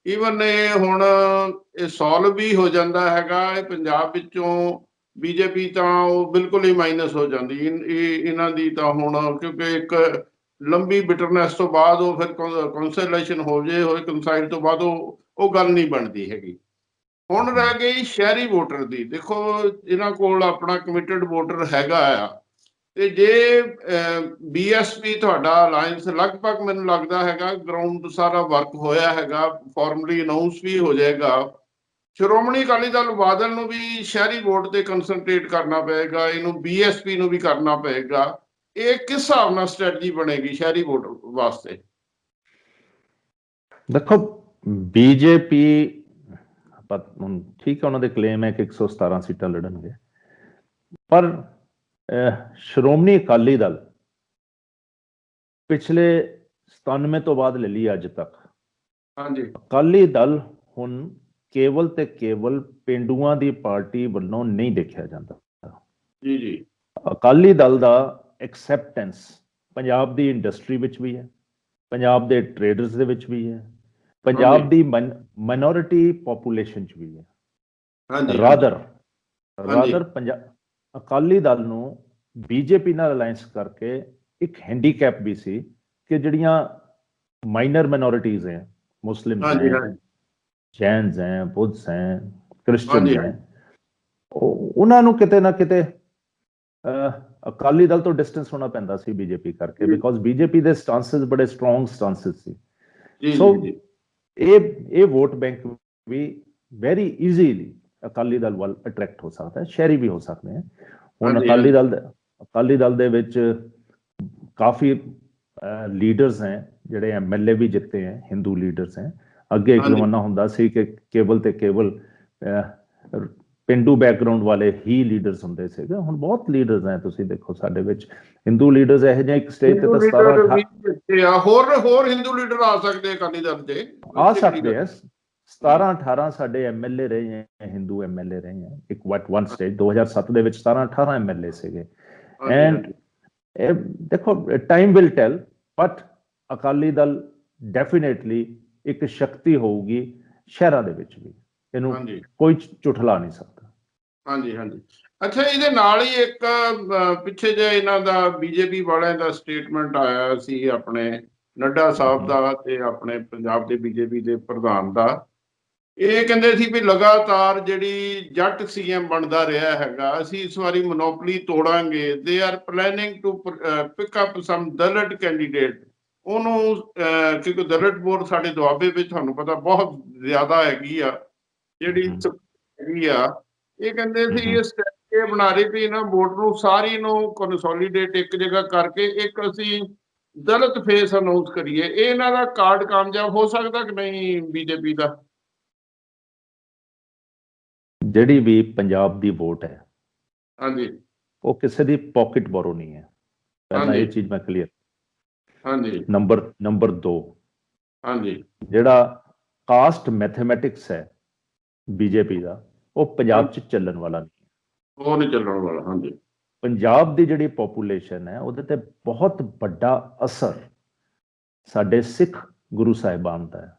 ਈਵਨ ਇਹ ਹੁਣ ਇਹ ਸੋਲਵ ਵੀ ਹੋ ਜਾਂਦਾ ਹੈਗਾ, ਇਹ ਪੰਜਾਬ ਵਿੱਚੋਂ ਬੀਜੇਪੀ ਤਾਂ ਉਹ ਬਿਲਕੁਲ ਹੀ ਮਾਈਨਸ ਹੋ ਜਾਂਦੀ ਇਹਨਾਂ ਦੀ ਤਾਂ ਹੁਣ, ਕਿਉਂਕਿ ਇੱਕ ਲੰਬੀ ਬਿਟਰਨੈਸ ਤੋਂ ਬਾਅਦ ਉਹ ਫਿਰ ਕੌਂਸਲੇਸ਼ਨ ਹੋ ਜੇ, ਹੋਏ ਕੰਸਾਈਡ ਤੋਂ ਬਾਅਦ ਉਹ ਗੱਲ ਨਹੀਂ ਬਣਦੀ ਹੈਗੀ। ਹੁਣ ਰਹਿ ਗਈ ਸ਼ਹਿਰੀ ਵੋਟਰ ਦੀ। ਦੇਖੋ, ਇਹਨਾਂ ਕੋਲ ਆਪਣਾ ਕਮਿਟਡ ਵੋਟਰ ਹੈਗਾ ਆ, ਤੇ ਜੇ ਬੀਐਸਪੀ ਤੁਹਾਡਾ ਅਲਾਇੰਸ ਲਗਭਗ ਮੈਨੂੰ ਲੱਗਦਾ ਹੈਗਾ ਗਰਾਊਂਡ ਸਾਰਾ ਵਰਕ ਹੋਇਆ ਹੈਗਾ, ਫਾਰਮਲੀ ਅਨਾਉਂਸ ਵੀ ਹੋ ਜਾਏਗਾ। ਸ਼੍ਰੋਮਣੀ ਅਕਾਲੀ ਦਲ ਬਾਦਲ ਨੂੰ ਵੀ ਸ਼ਹਿਰੀ ਵੋਟ ਤੇ ਕੰਸਨਟਰੇਟ ਕਰਨਾ ਪਏਗਾ, ਇਹਨੂੰ ਬੀਐਸਪੀ ਨੂੰ ਵੀ ਕਰਨਾ ਪਏਗਾ। ਇਹ ਕਿਸ ਹਿਸਾਬ ਨਾਲ ਸਟ੍ਰੈਟਜੀ ਬਣੇਗੀ ਸ਼ਹਿਰੀ ਵੋਟ ਵਾਸਤੇ? ਦੇਖੋ, ਬੀਜੇਪੀ ਹੁਣ ਠੀਕ ਹੈ, ਉਹਨਾਂ ਦੇ ਕਲੇਮ ਹੈ ਕਿ 117 ਸੀਟਾਂ ਲੜਨਗੇ, ਪਰ ਸ਼੍ਰੋਮਣੀ ਅਕਾਲੀ ਦਲ ਪਿਛਲੇ 97 ਤੋਂ ਬਾਅਦ ਲੈ ਲਈ ਅੱਜ ਤੱਕ, ਅਕਾਲੀ ਦਲ ਹੁਣ ਕੇਵਲ ਤੇ ਕੇਵਲ ਪੇਂਡੂਆਂ ਦੀ ਪਾਰਟੀ ਵੱਲੋਂ ਨਹੀਂ ਦੇਖਿਆ ਜਾਂਦਾ। ਜੀ ਜੀ। ਅਕਾਲੀ ਦਲ ਦਾ ਐਕਸੈਪਟੈਂਸ ਪੰਜਾਬ ਦੀ ਇੰਡਸਟਰੀ ਵਿੱਚ ਵੀ ਹੈ, ਪੰਜਾਬ ਦੇ ਟ੍ਰੇਡਰਸ ਦੇ ਵਿੱਚ ਵੀ ਹੈ, ਪੰਜਾਬ ਦੀ ਮਾਈਨੋਰਿਟੀ ਪੋਪੂਲੇਸ਼ਨ 'ਚ ਵੀ ਹੈ। ਰਾਦਰ ਅਕਾਲੀ ਦਲ ਨੂੰ ਬੀਜੇਪੀ ਨਾਲ ਅਲਾਇੰਸ ਕਰਕੇ ਇੱਕ ਹੈਂਡੀਕੈਪ ਵੀ ਸੀ ਕਿ ਜਿਹੜੀਆਂ माइनर माइनॉरिटीज हैं, मुस्लिम्स हाँ जी, हैं, हाँ जैनस हैं, बुद्ध हैं, हाँ क्रिश्चियंस जी, हैं, ਉਹਨਾਂ ਨੂੰ ਕਿਤੇ ਨਾ ਕਿਤੇ ਅਕਾਲੀ ਦਲ ਤੋਂ ਡਿਸਟੈਂਸ ਹੋਣਾ ਪੈਂਦਾ ਸੀ ਬੀਜੇਪੀ ਕਰਕੇ, ਬਿਕੋਜ਼ ਬੀਜੇਪੀ ਦੇ ਸਟਾਂਸਸ ਬੜੇ ਸਟਰੋਂਗ ਸਟਾਂਸਸ ਸੀ। जी ਸੋ जी जी ਇਹ ਵੋਟ ਬੈਂਕ ਵੀ ਵੈਰੀ ਈਜ਼ੀਲੀ ਅਕਾਲੀ ਦਲ ਵੱਲ ਅਟਰੈਕਟ ਹੋ ਸਕਦਾ ਹੈ, ਸ਼ਹਿਰੀ ਵੀ ਹੋ ਸਕਦੇ ਹੈ। हाँ ਹੁਣ जी, हाँ ਅਕਾਲੀ ਦਲ ਦੇ ਵਿੱਚ ਕਾਫੀ ਲੀਡਰਸ हैं ਜਿਹੜੇ ਐਮਐਲਏ ਵੀ ਜਿੱਤੇ ਹੈ, ਹਿੰਦੂ ਲੀਡਰਸ ਹੈ। ਅੱਗੇ ਇੱਕ हाँ जी, ਜ਼ਮਾਨਾ ਹੁੰਦਾ ਸੀ ਕਿ ਕੇਵਲ ਤੇ ਕੇਵਲ ਪਿੰਡੂ ਬੈਕਗ੍ਰਾਉਂਡ ਵਾਲੇ ਹੀ ਲੀਡਰਸ ਹੁੰਦੇ ਸੀਗੇ। ਹੁਣ ਬਹੁਤ ਲੀਡਰਸ ਹੈ, ਤੁਸੀਂ ਦੇਖੋ ਸਾਡੇ ਵਿੱਚ ਹਿੰਦੂ ਲੀਡਰਸ ਇਹੋ ਜਿਹੇ ਇੱਕ ਸਟੇਜ ਤੇ हिंदू ਤਾਂ लीडर 17 भी ਇੱਥੇ ਆ, ਹੋਰ ਹਿੰਦੂ ਲੀਡਰ ਆ ਸਕਦੇ ਅਕਾਲੀ ਦਲ ਦੇ, ਆ ਇੱਥੇ ਕਿਹੜੀ ਸਕਦੇ ਗੱਲ। ਹੈ। 17-18 ਸਾਡੇ ਐਮਐਲਏ ਰਹੇ ਹੈ, ਹਿੰਦੂ ਐਮਐਲਏ ਰਹੇ ਹੈ ਇੱਕ ਵਨ ਸਟੇਜ 2007 ਦੇ ਵਿੱਚ 17-18 ਐਮਐਲਏ ਸੀਗੇ। हाँ जी, हाँ ਐਂਡ जी, ਦੇਖੋ time will tell, but Akali Dal definitely ਇੱਕ ਸ਼ਕਤੀ ਹੋਊਗੀ ਸ਼ਹਿਰਾਂ ਦੇ ਵਿੱਚ ਵੀ, ਇਹਨੂੰ हाँ जी, ਕੋਈ ਝੁਠਲਾ ਨਹੀਂ ਸਕਦਾ। ਹਾਂਜੀ ਹਾਂਜੀ। ਅੱਛਾ, ਇਹਦੇ ਨਾਲ ਹੀ ਇੱਕ ਪਿੱਛੇ ਜੇ ਇਹਨਾਂ ਦਾ ਬੀਜੇਪੀ ਵਾਲਿਆਂ ਦਾ ਸਟੇਟਮੈਂਟ ਆਇਆ ਸੀ, ਆਪਣੇ ਨੱਡਾ ਸਾਹਿਬ ਦਾ ਤੇ ਆਪਣੇ ਪੰਜਾਬ ਦੇ ਬੀਜੇਪੀ ਦੇ ਪ੍ਰਧਾਨ ਦਾ। ਇਹ ਕਹਿੰਦੇ ਸੀ ਵੀ ਲਗਾਤਾਰ ਜਿਹੜੀ ਜੱਟ ਸੀਐਮ ਬਣਦਾ ਰਿਹਾ ਹੈਗਾ, ਅਸੀਂ ਇਸ ਵਾਰੀ ਮੋਨੋਪਲੀ ਤੋੜਾਂਗੇ। They are planning to pick up some Dalit candidate. ਉਹਨੂੰ ਕਿਉਂਕਿ ਦਲਿਤ ਵੋਟ ਸਾਡੇ ਦੁਆਬੇ ਵਿੱਚ ਤੁਹਾਨੂੰ ਪਤਾ ਬਹੁਤ ਜ਼ਿਆਦਾ ਹੈਗੀ ਆ, ਜਿਹੜੀ ਹੈਗੀ ਆ। ਇਹ ਕਹਿੰਦੇ ਸੀ ਇਹ ਸਟ੍ਰੈਟਜੀ ਬਣਾ ਰਹੀ ਵੀ ਇਹਨਾਂ ਵੋਟ ਨੂੰ ਸਾਰੀ ਨੂੰ ਕੰਸੋਲੀਡੇਟ ਇੱਕ ਜਗ੍ਹਾ ਕਰਕੇ ਇੱਕ ਅਸੀਂ ਦਲਿਤ ਫੇਸ ਅਨਾਉਂਸ ਕਰੀਏ। ਇਹ ਇਹਨਾਂ ਦਾ ਕਾਰਡ ਕਾਮਯਾਬ ਹੋ ਸਕਦਾ ਕਿ ਨਹੀਂ ਬੀਜੇਪੀ ਦਾ? ਜਿਹੜੀ ਵੀ ਪੰਜਾਬ ਦੀ ਵੋਟ ਹੈ ਹਾਂਜੀ ਉਹ ਕਿਸੇ ਦੀ ਪਾਕਟ ਬੋਰੋ ਨਹੀਂ ਹੈ, ਪਹਿਲਾਂ ਹਾਂਜੀ ਇਹ ਚੀਜ਼ ਮੈਂ ਕਲੀਅਰ। ਹਾਂਜੀ ਨੰਬਰ 2, ਹਾਂਜੀ ਜਿਹੜਾ ਕਾਸਟ ਮੈਥਮੈਟਿਕਸ ਹੈ ਬੀਜੇਪੀ ਦਾ, ਉਹ ਪੰਜਾਬ 'ਚ ਚੱਲਣ ਵਾਲਾ ਨਹੀਂ ਹੈ। ਉਹ ਨਹੀਂ ਚੱਲਣ ਵਾਲਾ। ਹਾਂਜੀ ਪੰਜਾਬ ਦੀ ਜਿਹੜੀ ਪੋਪੂਲੇਸ਼ਨ ਹੈ ਉਹਦੇ ਤੇ ਬਹੁਤ ਵੱਡਾ ਅਸਰ ਸਾਡੇ ਸਿੱਖ ਗੁਰੂ ਸਾਹਿਬਾਨ ਦਾ ਹੈ,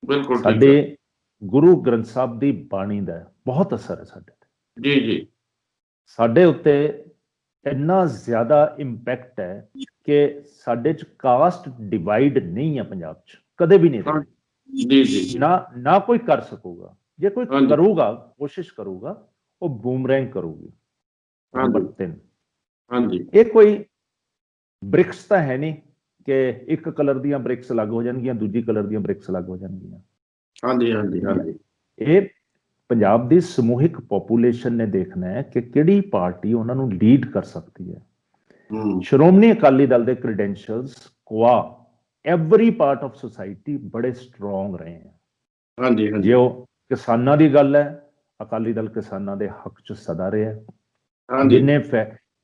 ਬਿਲਕੁਲ ਠੀਕ ਹੈ। ਸਾਡੇ ਗੁਰੂ ਗ੍ਰੰਥ ਸਾਹਿਬ ਦੀ ਬਾਣੀ ਦਾ ਬਹੁਤ ਅਸਰ ਹੈ ਸਾਡੇ ਤੇ। ਜੀ ਜੀ ਸਾਡੇ ਉੱਤੇ ਇੰਨਾ ਜ਼ਿਆਦਾ ਇੰਪੈਕਟ ਹੈ ਕਿ ਸਾਡੇ 'ਚ ਕਾਸਟ ਡਿਵਾਈਡ ਨਹੀਂ ਹੈ ਪੰਜਾਬ 'ਚ, ਕਦੇ ਵੀ ਨਹੀਂ ਹਾਂ ਰਹੀ। ਜੀ ਜੀ ਨਾ ਕੋਈ ਕਰ ਸਕੂਗਾ। ਜੇ ਕੋਈ ਹਾਂਜੀ ਕਰੂਗਾ, ਕੋਸ਼ਿਸ਼ ਕਰੂਗਾ, ਉਹ ਬੂਮਰੈਂਗ ਕਰੂਗੀ। ਨੰਬਰ ਹਾਂਜੀ 3, ਹਾਂਜੀ ਇਹ ਕੋਈ ਬ੍ਰਿਕਸ ਤਾਂ ਹੈ ਨਹੀਂ ਕਿ ਇੱਕ ਕਲਰ ਦੀਆਂ ਬ੍ਰਿਕਸ ਅਲੱਗ ਹੋ ਜਾਣਗੀਆਂ, ਦੂਜੀ ਕਲਰ ਦੀਆਂ ਬ੍ਰਿਕਸ ਅਲੱਗ ਹੋ ਜਾਣਗੀਆਂ। ਹਾਂਜੀ ਹਾਂਜੀ ਹਾਂਜੀ ਇਹ ਪੰਜਾਬ ਦੀ ਸਮੂਹਿਕ ਪੋਪੂਲੇਸ਼ਨ ਨੇ ਦੇਖਣਾ ਹੈ ਕਿ ਕਿਹੜੀ ਪਾਰਟੀ ਉਹਨਾਂ ਨੂੰ ਲੀਡ ਕਰ ਸਕਦੀ ਹੈ। ਸ਼੍ਰੋਮਣੀ ਅਕਾਲੀ ਦਲ ਦੇ ਕ੍ਰੈਡੈਂਸ਼ੀਅਲਸ ਕੋਆ ਐਵਰੀ ਪਾਰਟ ਆਫ ਸੋਸਾਇਟੀ ਬੜੇ ਸਟਰੋਂਗ ਰਹੇ ਹੈ। ਹਾਂਜੀ ਹਾਂਜੀ ਜੇ ਉਹ ਕਿਸਾਨਾਂ ਦੀ ਗੱਲ ਹੈ, ਅਕਾਲੀ ਦਲ ਕਿਸਾਨਾਂ ਦੇ ਹੱਕ 'ਚ ਸਦਾ ਰਿਹਾ। ਹਾਂਜੀ ਜਿੰਨੇ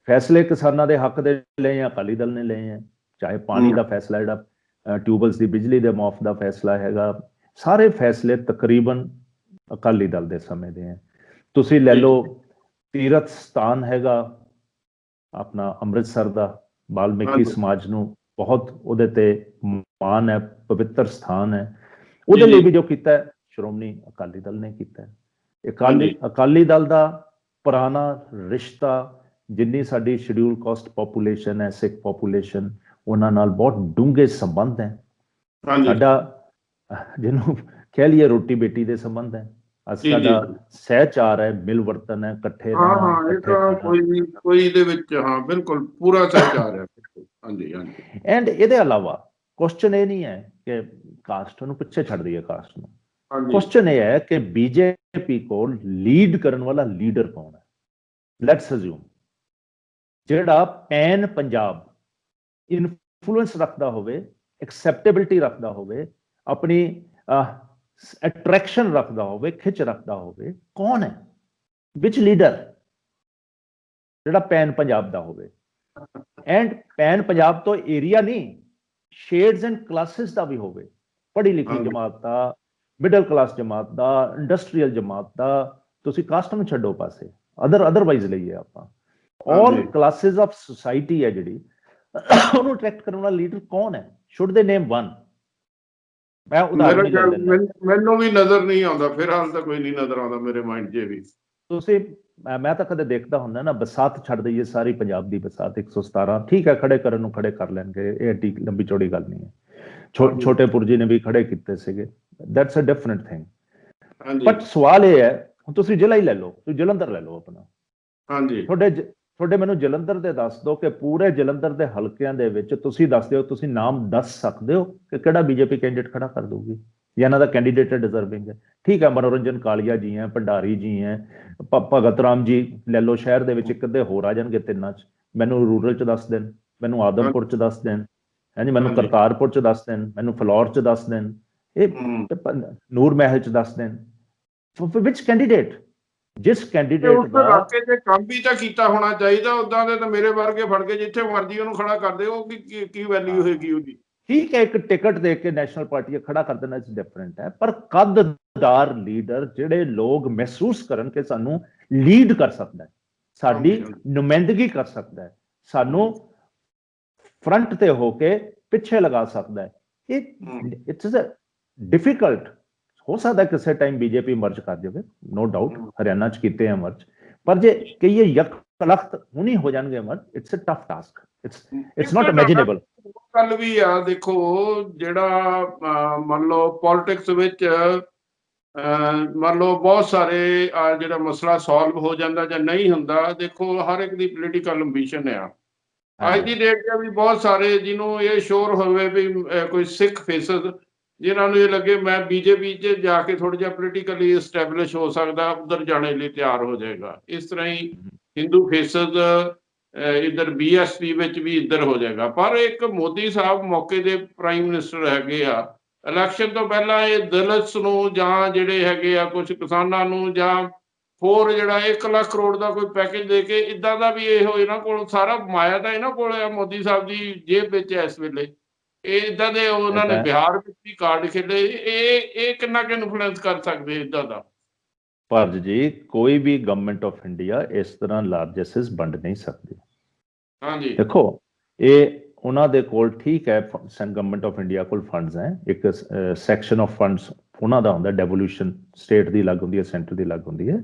ਫੈਸਲੇ ਕਿਸਾਨਾਂ ਦੇ ਹੱਕ ਦੇ ਲਏ ਆ, ਅਕਾਲੀ ਦਲ ਨੇ ਲਏ ਆ। ਚਾਹੇ ਪਾਣੀ ਦਾ ਫੈਸਲਾ, ਜਿਹੜਾ ਟਿਊਬਲਸ ਦੀ ਬਿਜਲੀ ਦੇ ਮੁਆਫ ਦਾ ਫੈਸਲਾ ਹੈਗਾ, ਸਾਰੇ ਫੈਸਲੇ ਤਕਰੀਬਨ ਅਕਾਲੀ ਦਲ ਦੇ ਸਮੇਂ ਦੇ ਹੈ। ਤੁਸੀਂ ਲੈ ਲਓ ਤੀਰਥ ਸਥਾਨ ਹੈਗਾ ਆਪਣਾ ਅੰਮ੍ਰਿਤਸਰ ਦਾ, ਵਾਲਮੀਕੀ ਸਮਾਜ ਨੂੰ ਬਹੁਤ ਉਹਦੇ ਤੇ ਮਾਣ ਹੈ, ਪਵਿੱਤਰ ਸਥਾਨ ਹੈ। ਉਹਦੇ ਲਈ ਵੀ ਜੋ ਕੀਤਾ ਹੈ ਸ਼੍ਰੋਮਣੀ ਅਕਾਲੀ ਦਲ ਨੇ ਕੀਤਾ ਹੈ। ਅਕਾਲੀ ਦਲ ਦਾ ਪੁਰਾਣਾ ਰਿਸ਼ਤਾ, ਜਿੰਨੀ ਸਾਡੀ ਸ਼ਡਿਊਲ ਕਾਸਟ ਪੋਪੂਲੇਸ਼ਨ ਹੈ, ਸਿੱਖ ਪੋਪੂਲੇਸ਼ਨ, ਉਹਨਾਂ ਨਾਲ ਬਹੁਤ ਡੂੰਘੇ ਸੰਬੰਧ ਹੈ। ਸਾਡਾ ਜਿਹਨੂੰ ਕਹਿ ਲਈਏ ਰੋਟੀ ਬੇਟੀ ਦੇ ਸੰਬੰਧ ਹੈ। ਸਾਡਾ ਸਹਿਚਾਰ ਹੈ, ਮਿਲ ਵਰਤਨ ਹੈ, ਇਕੱਠੇ ਰਹਿਣਾ, ਕੋਈ ਇਹਦੇ ਵਿੱਚ ਹਾਂ ਬਿਲਕੁਲ ਪੂਰਾ ਸਹਿਚਾਰ ਹੈ। ਹਾਂਜੀ ਹਾਂਜੀ। ਐਂਡ ਇਹਦੇ ਇਲਾਵਾ ਕੁਐਸਚਨ ਇਹ ਨਹੀਂ ਹੈ ਕਿ ਕਾਸਟ ਨੂੰ ਪਿੱਛੇ ਛੱਡ ਦਈਏ, ਕਾਸਟ ਨੂੰ। ਕੁਐਸਚਨ ਇਹ ਹੈ ਕਿ ਬੀਜੇਪੀ ਕੋਲ ਲੀਡ ਕਰਨ ਵਾਲਾ ਲੀਡਰ ਕੌਣ ਹੈ। ਲੈਟਸ ਅਜ਼ਿਊਮ ਜਿਹੜਾ ਪੈਨ ਪੰਜਾਬ ਇਨਫਲੂਐਂਸ ਰੱਖਦਾ ਹੋਵੇ, ਐਕਸੈਪਟੇਬਿਲਿਟੀ ਰੱਖਦਾ ਹੋਵੇ, ਆਪਣੀ ਅਟਰੈਕਸ਼ਨ ਰੱਖਦਾ ਹੋਵੇ, ਖਿੱਚ ਰੱਖਦਾ ਹੋਵੇ, ਕੌਣ ਹੈ? ਵਿਚ ਲੀਡਰ ਜਿਹੜਾ ਪੈਨ ਪੰਜਾਬ ਦਾ ਹੋਵੇ। ਐਂਡ ਪੈਨ ਪੰਜਾਬ ਤੋਂ ਏਰੀਆ ਨਹੀਂ, ਸ਼ੇਡਸ ਐਂਡ ਕਲਾਸਿਸ ਦਾ ਵੀ ਹੋਵੇ। ਪੜ੍ਹੀ ਲਿਖੀ ਜਮਾਤ ਦਾ, ਮਿਡਲ ਕਲਾਸ ਜਮਾਤ ਦਾ, ਇੰਡਸਟਰੀਅਲ ਜਮਾਤ ਦਾ। ਤੁਸੀਂ ਕਾਸਟ ਨੂੰ ਛੱਡੋ ਪਾਸੇ, ਅਦਰਵਾਈਜ਼ ਲਈਏ ਆਪਾਂ, ਆਲ ਕਲਾਸਿਸ ਆਫ ਸੋਸਾਇਟੀ ਹੈ ਜਿਹੜੀ, ਉਹਨੂੰ ਅਟਰੈਕਟ ਕਰਨ ਵਾਲਾ ਲੀਡਰ ਕੌਣ ਹੈ? ਸ਼ੁੱਡ ਦੇ ਨੇਮ ਵਨ। ਮੈਂ ਉਦਾਹਰਨ ਹੀ ਲੈ ਲੈਂਦਾ, ਮੈਨੂੰ ਵੀ ਨਜ਼ਰ ਨਹੀਂ ਆਉਂਦਾ, ਫਿਲਹਾਲ ਤਾਂ ਕੋਈ ਨਹੀਂ ਨਜ਼ਰ ਆਉਂਦਾ ਮੇਰੇ ਮਾਈਂਡ 'ਚ ਵੀ। ਤੁਸੀਂ ਮੈਂ ਤਾਂ ਕਦੇ ਦੇਖਦਾ ਹੁੰਦਾ ਨਾ, ਬਸਾਤ ਛੱਡ ਦਈਏ, ਸਾਰੀ ਪੰਜਾਬ ਦੀ ਬਸਾਤ 117, ਠੀਕ ਹੈ, ਖੜੇ ਕਰਨ ਨੂੰ ਖੜੇ ਕਰ ਲੈਣਗੇ, ਇਹ ਐਡੀ ਲੰਬੀ ਚੌੜੀ ਗੱਲ ਨਹੀਂ ਹੈ। ਛੋਟੇ ਪੁਰਜੀ ਨੇ ਵੀ ਖੜੇ ਕੀਤੇ ਸੀਗੇ, ਦੈਟਸ ਅ ਡਿਫਰੈਂਟ ਥਿੰਗ। ਹਾਂਜੀ ਬਟ ਸਵਾਲ ਇਹ ਹੈ, ਹੁਣ ਤੁਸੀਂ ਜ਼ਿਲ੍ਹਾ ਹੀ ਲੈ ਲਓ, ਤੁਸੀਂ ਜਲੰਧਰ ਲੈ ਲਓ ਆਪਣਾ, ਹਾਂਜੀ ਤੁਹਾਡੇ ਮੈਨੂੰ ਜਲੰਧਰ ਦੇ ਦੱਸ ਦਿਓ ਕਿ ਪੂਰੇ ਜਲੰਧਰ ਦੇ ਹਲਕਿਆਂ ਦੇ ਵਿੱਚ ਤੁਸੀਂ ਦੱਸ ਦਿਓ, ਤੁਸੀਂ ਨਾਮ ਦੱਸ ਸਕਦੇ ਹੋ ਕਿ ਕਿਹੜਾ ਬੀਜੇਪੀ ਕੈਂਡੀਡੇਟ ਖੜਾ ਕਰ ਦਊਗੀ ਜਾਂ ਇਹਨਾਂ ਦਾ ਕੈਂਡੀਡੇਟ ਡਿਜ਼ਰਵਿੰਗ ਹੈ? ਠੀਕ ਹੈ, ਮਨੋਰੰਜਨ ਕਾਲੀਆ ਜੀ ਹੈ, ਭੰਡਾਰੀ ਜੀ ਹੈ, ਭਗਤ ਰਾਮ ਜੀ ਲੈ ਲਓ, ਸ਼ਹਿਰ ਦੇ ਵਿੱਚ ਇੱਕ ਅੱਧੇ ਹੋਰ ਆ ਜਾਣਗੇ ਤਿੰਨਾਂ 'ਚ, ਮੈਨੂੰ ਰੂਰਲ 'ਚ ਦੱਸ ਦੇਣ, ਮੈਨੂੰ ਆਦਮਪੁਰ 'ਚ ਦੱਸ ਦੇਣ, ਹਾਂਜੀ ਮੈਨੂੰ ਕਰਤਾਰਪੁਰ 'ਚ ਦੱਸ ਦੇਣ, ਮੈਨੂੰ ਫਲੌਰ 'ਚ ਦੱਸ ਦੇਣ, ਇਹ ਨੂਰ ਮਹਿਲ 'ਚ ਦੱਸ ਦੇਣ। ਵਿਚ ਕੈਂਡੀਡੇਟ, ਜਿਸ ਕੈਂਡੀਡੇਟ ਦਾ ਇਲਾਕੇ ਦੇ ਕੰਮ ਵੀ ਤਾਂ ਕੀਤਾ ਹੋਣਾ ਚਾਹੀਦਾ, ਉਦਾਂ ਦੇ ਤਾਂ ਮੇਰੇ ਵਰਗੇ ਫੜ ਕੇ ਜਿੱਥੇ ਮਰਜ਼ੀ ਉਹਨੂੰ ਖੜਾ ਕਰ ਦਿਓ, ਕੀ ਵੈਲਿਊ ਹੋਏਗੀ ਉਹਦੀ? ਠੀਕ ਹੈ, ਇੱਕ ਟਿਕਟ ਦੇ ਕੇ ਨੈਸ਼ਨਲ ਪਾਰਟੀ ਖੜਾ ਕਰ ਦੇਣਾ ਡਿਫਰੈਂਟ ਹੈ, ਪਰ ਕੱਦਦਾਰ ਲੀਡਰ ਜਿਹੜੇ ਲੋਕ ਮਹਿਸੂਸ ਕਰਨ ਕਿ ਸਾਨੂੰ ਲੀਡ ਕਰ ਸਕਦਾ ਹੈ, ਸਾਡੀ ਨੁਮਾਇੰਦਗੀ ਕਰ ਸਕਦਾ ਹੈ, ਸਾਨੂੰ ਫਰੰਟ ਤੇ ਹੋ ਕੇ ਪਿੱਛੇ ਲਗਾ ਸਕਦਾ ਹੈ, ਇਹ ਇਟਸ ਡਿਫਿਕਲਟ। ਹੋ ਸਕਦਾ ਕਿਸੇ ਟਾਈਮ ਬੀਜੇਪੀ ਮਰਜ ਕਰ ਜਾਵੇ, ਨੋ ਡਾਊਟ, ਹਰਿਆਣਾ 'ਚ ਕੀਤੇ ਆ ਮਰਜ, ਪਰ ਜੇ ਕਹੀਏ ਯਕਲਖਤ ਹੁਣੀ ਹੋ ਜਾਣਗੇ merge, it's a tough task, it's not imaginable. ਗੱਲ ਵੀ ਆ, ਦੇਖੋ ਜਿਹੜਾ ਮੰਨ ਲਓ ਪੋਲਿਟਿਕਸ ਵਿੱਚ ਮੰਨ ਲਓ ਬਹੁਤ ਸਾਰੇ ਜਿਹੜਾ ਮਸਲਾ ਸੋਲਵ ਹੋ ਜਾਂਦਾ ਜਾਂ ਨਹੀਂ ਹੁੰਦਾ, ਦੇਖੋ ਹਰ ਇੱਕ ਦੀ ਪੋਲੀਟੀਕਲ ਐਂਬੀਸ਼ਨ ਆ। ਅੱਜ ਦੀ ਡੇਟ 'ਚ ਵੀ ਬਹੁਤ ਸਾਰੇ ਜਿਹਨੂੰ ਇਹ ਸ਼ੋਰ ਹੋਵੇ ਵੀ ਕੋਈ ਸਿੱਖ ਫੇਸਸ, ਜਿਨ੍ਹਾਂ ਨੂੰ ਇਹ ਲੱਗੇ ਮੈਂ ਬੀਜੇਪੀ 'ਚ ਜਾ ਕੇ ਥੋੜ੍ਹਾ ਜਿਹਾ ਪੋਲੀਟੀਕਲੀ ਐਸਟੈਬਲਿਸ਼ ਹੋ ਸਕਦਾ, ਉੱਧਰ ਜਾਣੇ ਲਈ ਤਿਆਰ ਹੋ ਜਾਏਗਾ। ਇਸ ਤਰ੍ਹਾਂ ਹੀ ਹਿੰਦੂ ਫੇਸਸ ਇੱਧਰ BSP ਵਿੱਚ ਵੀ ਇੱਧਰ ਹੋ ਜਾਏਗਾ। ਪਰ ਇੱਕ ਮੋਦੀ ਸਾਹਿਬ ਮੌਕੇ ਦੇ ਪ੍ਰਾਈਮ ਮਿਨਿਸਟਰ ਹੈਗੇ ਆ, ਇਲੈਕਸ਼ਨ ਤੋਂ ਪਹਿਲਾਂ ਇਹ ਦਲਿਤਸ ਨੂੰ ਜਾਂ ਜਿਹੜੇ ਹੈਗੇ ਆ ਕੁਝ ਕਿਸਾਨਾਂ ਨੂੰ ਜਾਂ ਹੋਰ ਜਿਹੜਾ 1 ਲੱਖ ਕਰੋੜ ਦਾ ਕੋਈ ਪੈਕੇਜ ਦੇ ਕੇ, ਇੱਦਾਂ ਦਾ ਵੀ ਇਹੋ ਇਹਨਾਂ ਕੋਲ ਸਾਰਾ ਮਾਇਆ ਤਾਂ ਇਹਨਾਂ ਕੋਲ ਆ, ਮੋਦੀ ਸਾਹਿਬ ਦੀ ਜੇਬ ਵਿੱਚ ਇਸ ਵੇਲੇ ਇਹ ਇੱਦਾਂ ਦੇ ਉਹਨਾਂ ਨੇ ਬਿਹਾਰ ਵਿੱਚ ਵੀ ਕਾਰਡ ਖੇਡੇ, ਇਹ ਕਿੰਨਾ ਕੁ ਇਨਫਲੂਐਂਸ ਕਰ ਸਕਦੇ ਇੱਦਾਂ ਦਾ? ਭਾਰਤ ਜੀ, ਕੋਈ ਵੀ ਗਵਰਨਮੈਂਟ ਆਫ ਇੰਡੀਆ ਇਸ ਤਰ੍ਹਾਂ ਲਾਰਜੈਸਸ ਵੰਡ ਨਹੀਂ ਸਕਦੀ। ਹਾਂਜੀ ਦੇਖੋ, ਇਹ ਉਹਨਾਂ ਦੇ ਕੋਲ ਠੀਕ ਹੈ, ਗਵਰਨਮੈਂਟ ਆਫ ਇੰਡੀਆ ਕੋਲ ਫੰਡਸ ਹੈ, ਇੱਕ ਸੈਕਸ਼ਨ ਆਫ ਫੰਡਸ ਉਹਨਾਂ ਦਾ ਹੁੰਦਾ, ਡੈਵੋਲੂਸ਼ਨ ਸਟੇਟ ਦੀ ਅਲੱਗ ਹੁੰਦੀ ਹੈ, ਸੈਂਟਰ ਦੀ ਅਲੱਗ ਹੁੰਦੀ ਹੈ,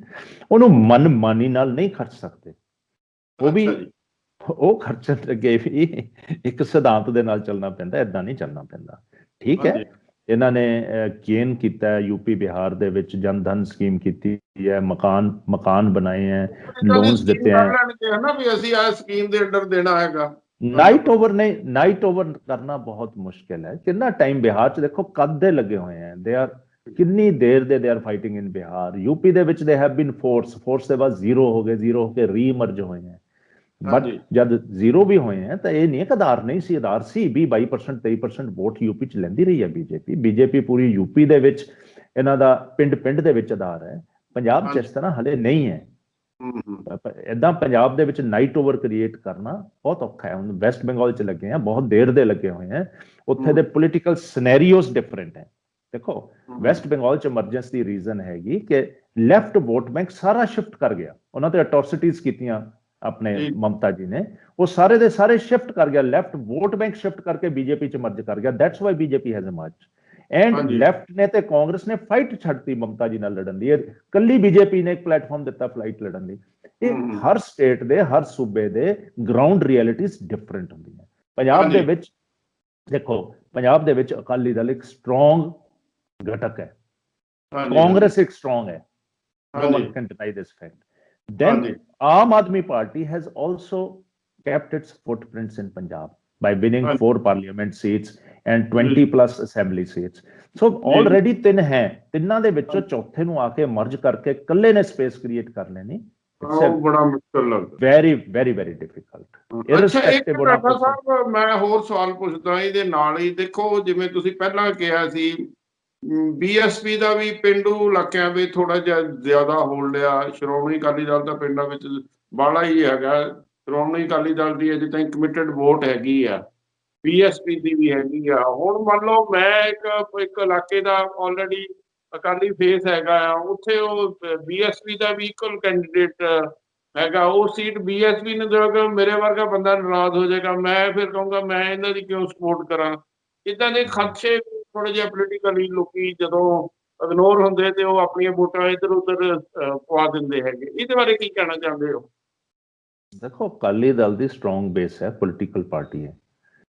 ਉਹਨੂੰ ਮਨਮਾਨੀ ਨਾਲ ਨਹੀਂ ਖਰਚ ਸਕਦੇ। ਉਹ ਵੀ ਉਹ ਖਰਚਣ ਲੱਗੇ ਵੀ ਇੱਕ ਸਿਧਾਂਤ ਦੇ ਨਾਲ ਚੱਲਣਾ ਪੈਂਦਾ, ਏਦਾਂ ਨਹੀਂ ਚੱਲਣਾ ਪੈਂਦਾ। ਠੀਕ ਹੈ, ਇਹਨਾਂ ਨੇ ਗੇਨ ਕੀਤਾ ਹੈ, ਯੂਪੀ ਬਿਹਾਰ ਦੇ ਵਿੱਚ ਜਨ ਧਨ ਸਕੀਮ ਕੀਤੀ ਹੈ, ਮਕਾਨ ਬਣਾਏ ਹੈ, ਲੋਨਸ ਦਿੱਤੇ ਹੈ ਨਾ ਵੀ ਅਸੀਂ ਆ ਸਕੀਮ ਦੇ ਅੰਡਰ ਦੇਣਾ ਹੈਗਾ। ਨਾਈਟ ਓਵਰ ਕਰਨਾ ਬਹੁਤ ਮੁਸ਼ਕਿਲ ਹੈ। ਕਿੰਨਾ ਟਾਈਮ ਬਿਹਾਰ 'ਚ ਦੇਖੋ ਕਦ ਦੇ ਲੱਗੇ ਹੋਏ ਹੈ, ਦੇ ਆਰ ਕਿੰਨੀ ਦੇਰ they are fighting in Bihar. UP ਦੇ ਵਿੱਚ ਦੇ ਹੈਵ ਬੀਨ ਫੋਰਸ ਦੇ ਬਾਅਦ ਜ਼ੀਰੋ ਹੋ ਕੇ ਰੀਮਰਜ ਹੋਏ ਹੈ, ਬਟ ਜਦ ਜ਼ੀਰੋ ਵੀ ਹੋਏ ਹੈ ਤਾਂ ਇਹ ਨਹੀਂ ਕਿ ਆਧਾਰ ਨਹੀਂ ਸੀ, ਆਧਾਰ ਸੀ। 20-22% 23% ਵੋਟ ਯੂਪੀ 'ਚ ਲੈਂਦੀ ਰਹੀ ਹੈ ਬੀਜੇਪੀ ਪੂਰੀ ਯੂਪੀ ਦੇ ਵਿੱਚ, ਇਹਨਾਂ ਦਾ ਪਿੰਡ ਦੇ ਵਿੱਚ ਆਧਾਰ ਹੈ। ਪੰਜਾਬ 'ਚ ਇਸ ਤਰ੍ਹਾਂ ਹਲੇ ਨਹੀਂ ਹੈ। ਏਦਾਂ ਪੰਜਾਬ ਦੇ ਵਿੱਚ ਨਾਈਟ ਓਵਰ ਕ੍ਰੀਏਟ ਕਰਨਾ ਬਹੁਤ ਔਖਾ ਹੈ। ਹੁਣ ਵੈਸਟ ਬੰਗਾਲ 'ਚ ਲੱਗੇ ਆ, ਬਹੁਤ ਦੇਰ ਦੇ ਲੱਗੇ ਹੋਏ ਹੈ, ਉੱਥੇ ਦੇ ਪੋਲੀਟੀਕਲ ਸਿਨੈਰੀਓਜ਼ ਡਿਫਰੈਂਟ ਹੈ। ਦੇਖੋ, ਵੈਸਟ ਬੰਗਾਲ 'ਚ ਐਮਰਜੈਂਸੀ ਦੀ ਰੀਜ਼ਨ ਹੈਗੀ ਕਿ ਲੈਫਟ ਵੋਟ ਬੈਂਕ ਸਾਰਾ ਸ਼ਿਫਟ ਕਰ ਗਿਆ, ਉਹਨਾਂ ਤੇ ਅਟਰੋਸਿਟੀਜ਼ ਕੀਤੀਆਂ ਆਪਣੇ ਮਮਤਾ ਜੀ ਨੇ, ਉਹ ਸਾਰੇ ਦੇ ਸਾਰੇ ਸ਼ਿਫਟ ਕਰ ਗਿਆ, ਲੈਫਟ ਵੋਟ ਬੈਂਕ ਸ਼ਿਫਟ ਕਰਕੇ ਬੀਜੇਪੀ 'ਚ ਮਰਜ ਕਰ ਗਿਆ। That's why BJP has emerged and left ਨੇ ਤੇ ਕਾਂਗਰਸ ਨੇ ਫਾਈਟ ਛੱਡਤੀ ਮਮਤਾ ਜੀ ਨਾਲ ਲੜਨ ਦੀ। ਕੱਲੀ ਬੀਜੇਪੀ ਨੇ ਇੱਕ ਪਲੇਟਫਾਰਮ ਦਿੱਤਾ ਫਲਾਈਟ ਲੜਨ ਦੀ। ਇਹ ਹਰ ਸਟੇਟ ਦੇ, ਹਰ ਸੂਬੇ ਦੇ ਗਰਾਊਂਡ ਰਿਐਲਿਟੀਜ਼ ਡਿਫਰੈਂਟ ਹੁੰਦੀਆਂ। ਪੰਜਾਬ ਦੇ ਵਿੱਚ ਦੇਖੋ, ਪੰਜਾਬ ਦੇ ਵਿੱਚ ਅਕਾਲੀ ਦਲ ਇੱਕ ਸਟਰੋਂਗ ਘਟਕ ਹੈ, ਕਾਂਗਰਸ ਇੱਕ ਸਟਰੋਂਗ ਹੈ, no one can deny this fact. Then Aam Aadmi Party has also kept its footprints in Punjab by winning 4 parliament seats and 20 plus assembly seats. So already ਤਿੰਨ ਹੈ, ਤਿੰਨਾਂ ਦੇ ਵਿੱਚੋਂ ਚੌਥੇ ਨੂੰ ਆ ਕੇ ਮਰਜ ਕਰਕੇ ਇਕੱਲੇ ਨੇ ਸਪੇਸ ਕ੍ਰੀਏਟ ਕਰ ਲੈਣੀ, ਬੜਾ ਮੁਸ਼ਕਲ ਲੱਗਦਾ, very difficult। ਸਾਹਿਬ ਮੈਂ ਹੋਰ ਸਵਾਲ ਪੁੱਛਦਾ ਇਹਦੇ ਨਾਲ ਹੀ। ਦੇਖੋ, ਜਿਵੇਂ ਤੁਸੀਂ ਪਹਿਲਾਂ ਕਿਹਾ ਸੀ BSP ਦਾ ਵੀ ਪੇਂਡੂ ਇਲਾਕਿਆਂ ਵਿੱਚ ਥੋੜਾ ਜਿਹਾ ਜ਼ਿਆਦਾ ਹੋਲਡ ਆ, ਸ਼੍ਰੋਮਣੀ ਅਕਾਲੀ ਦਲ ਦਾ ਪਿੰਡਾਂ ਵਿੱਚ ਬਾਹਲਾ ਹੀ ਹੈਗਾ। ਸ਼੍ਰੋਮਣੀ ਅਕਾਲੀ ਦਲ ਦੀ ਅਜੇ ਤਾਈਂ ਕਮਿਟਡ ਵੋਟ ਹੈਗੀ ਆ, BSP ਦੀ ਵੀ ਹੈਗੀ ਆ। ਹੁਣ ਮੰਨ ਲਓ ਮੈਂ ਇੱਕ ਇਲਾਕੇ ਦਾ ਆਲਰੇਡੀ ਅਕਾਲੀ ਫੇਸ ਹੈਗਾ ਆ, ਉੱਥੇ ਉਹ BSP ਦਾ ਵੀ ਇਕੁਅਲ ਕੈਂਡੀਡੇਟ ਹੈਗਾ, ਉਹ ਸੀਟ BSP ਨੂੰ ਦੇਗਾ, ਮੇਰੇ ਵਰਗਾ ਬੰਦਾ ਨਾਰਾਜ਼ ਹੋ ਜਾਏਗਾ, ਮੈਂ ਫਿਰ ਕਹੂੰਗਾ ਮੈਂ ਇਹਨਾਂ ਦੀ ਕਿਉਂ ਸਪੋਰਟ ਕਰਾਂ। ਇੱਦਾਂ ਦੇ ਖਦਸ਼ੇ ਥੋੜੇ ਜਿਹੇ ਪੋਲੀਟੀਕਲੀ ਲੋਕੀ ਜਦੋਂ ਇਗਨੋਰ ਹੁੰਦੇ ਤੇ ਉਹ ਆਪਣੀਆਂ ਵੋਟਾਂ ਇੱਧਰ ਉੱਧਰ ਪਵਾ ਦਿੰਦੇ ਹੈਗੇ। ਇਹਦੇ ਬਾਰੇ ਕੀ ਕਹਿਣਾ ਚਾਹੁੰਦੇ ਹੋ? ਦੇਖੋ, ਅਕਾਲੀ ਦਲ ਦੀ ਸਟਰੋਂਗ ਬੇਸ ਹੈ, ਪੋਲੀਟੀਕਲ ਪਾਰਟੀ ਹੈ।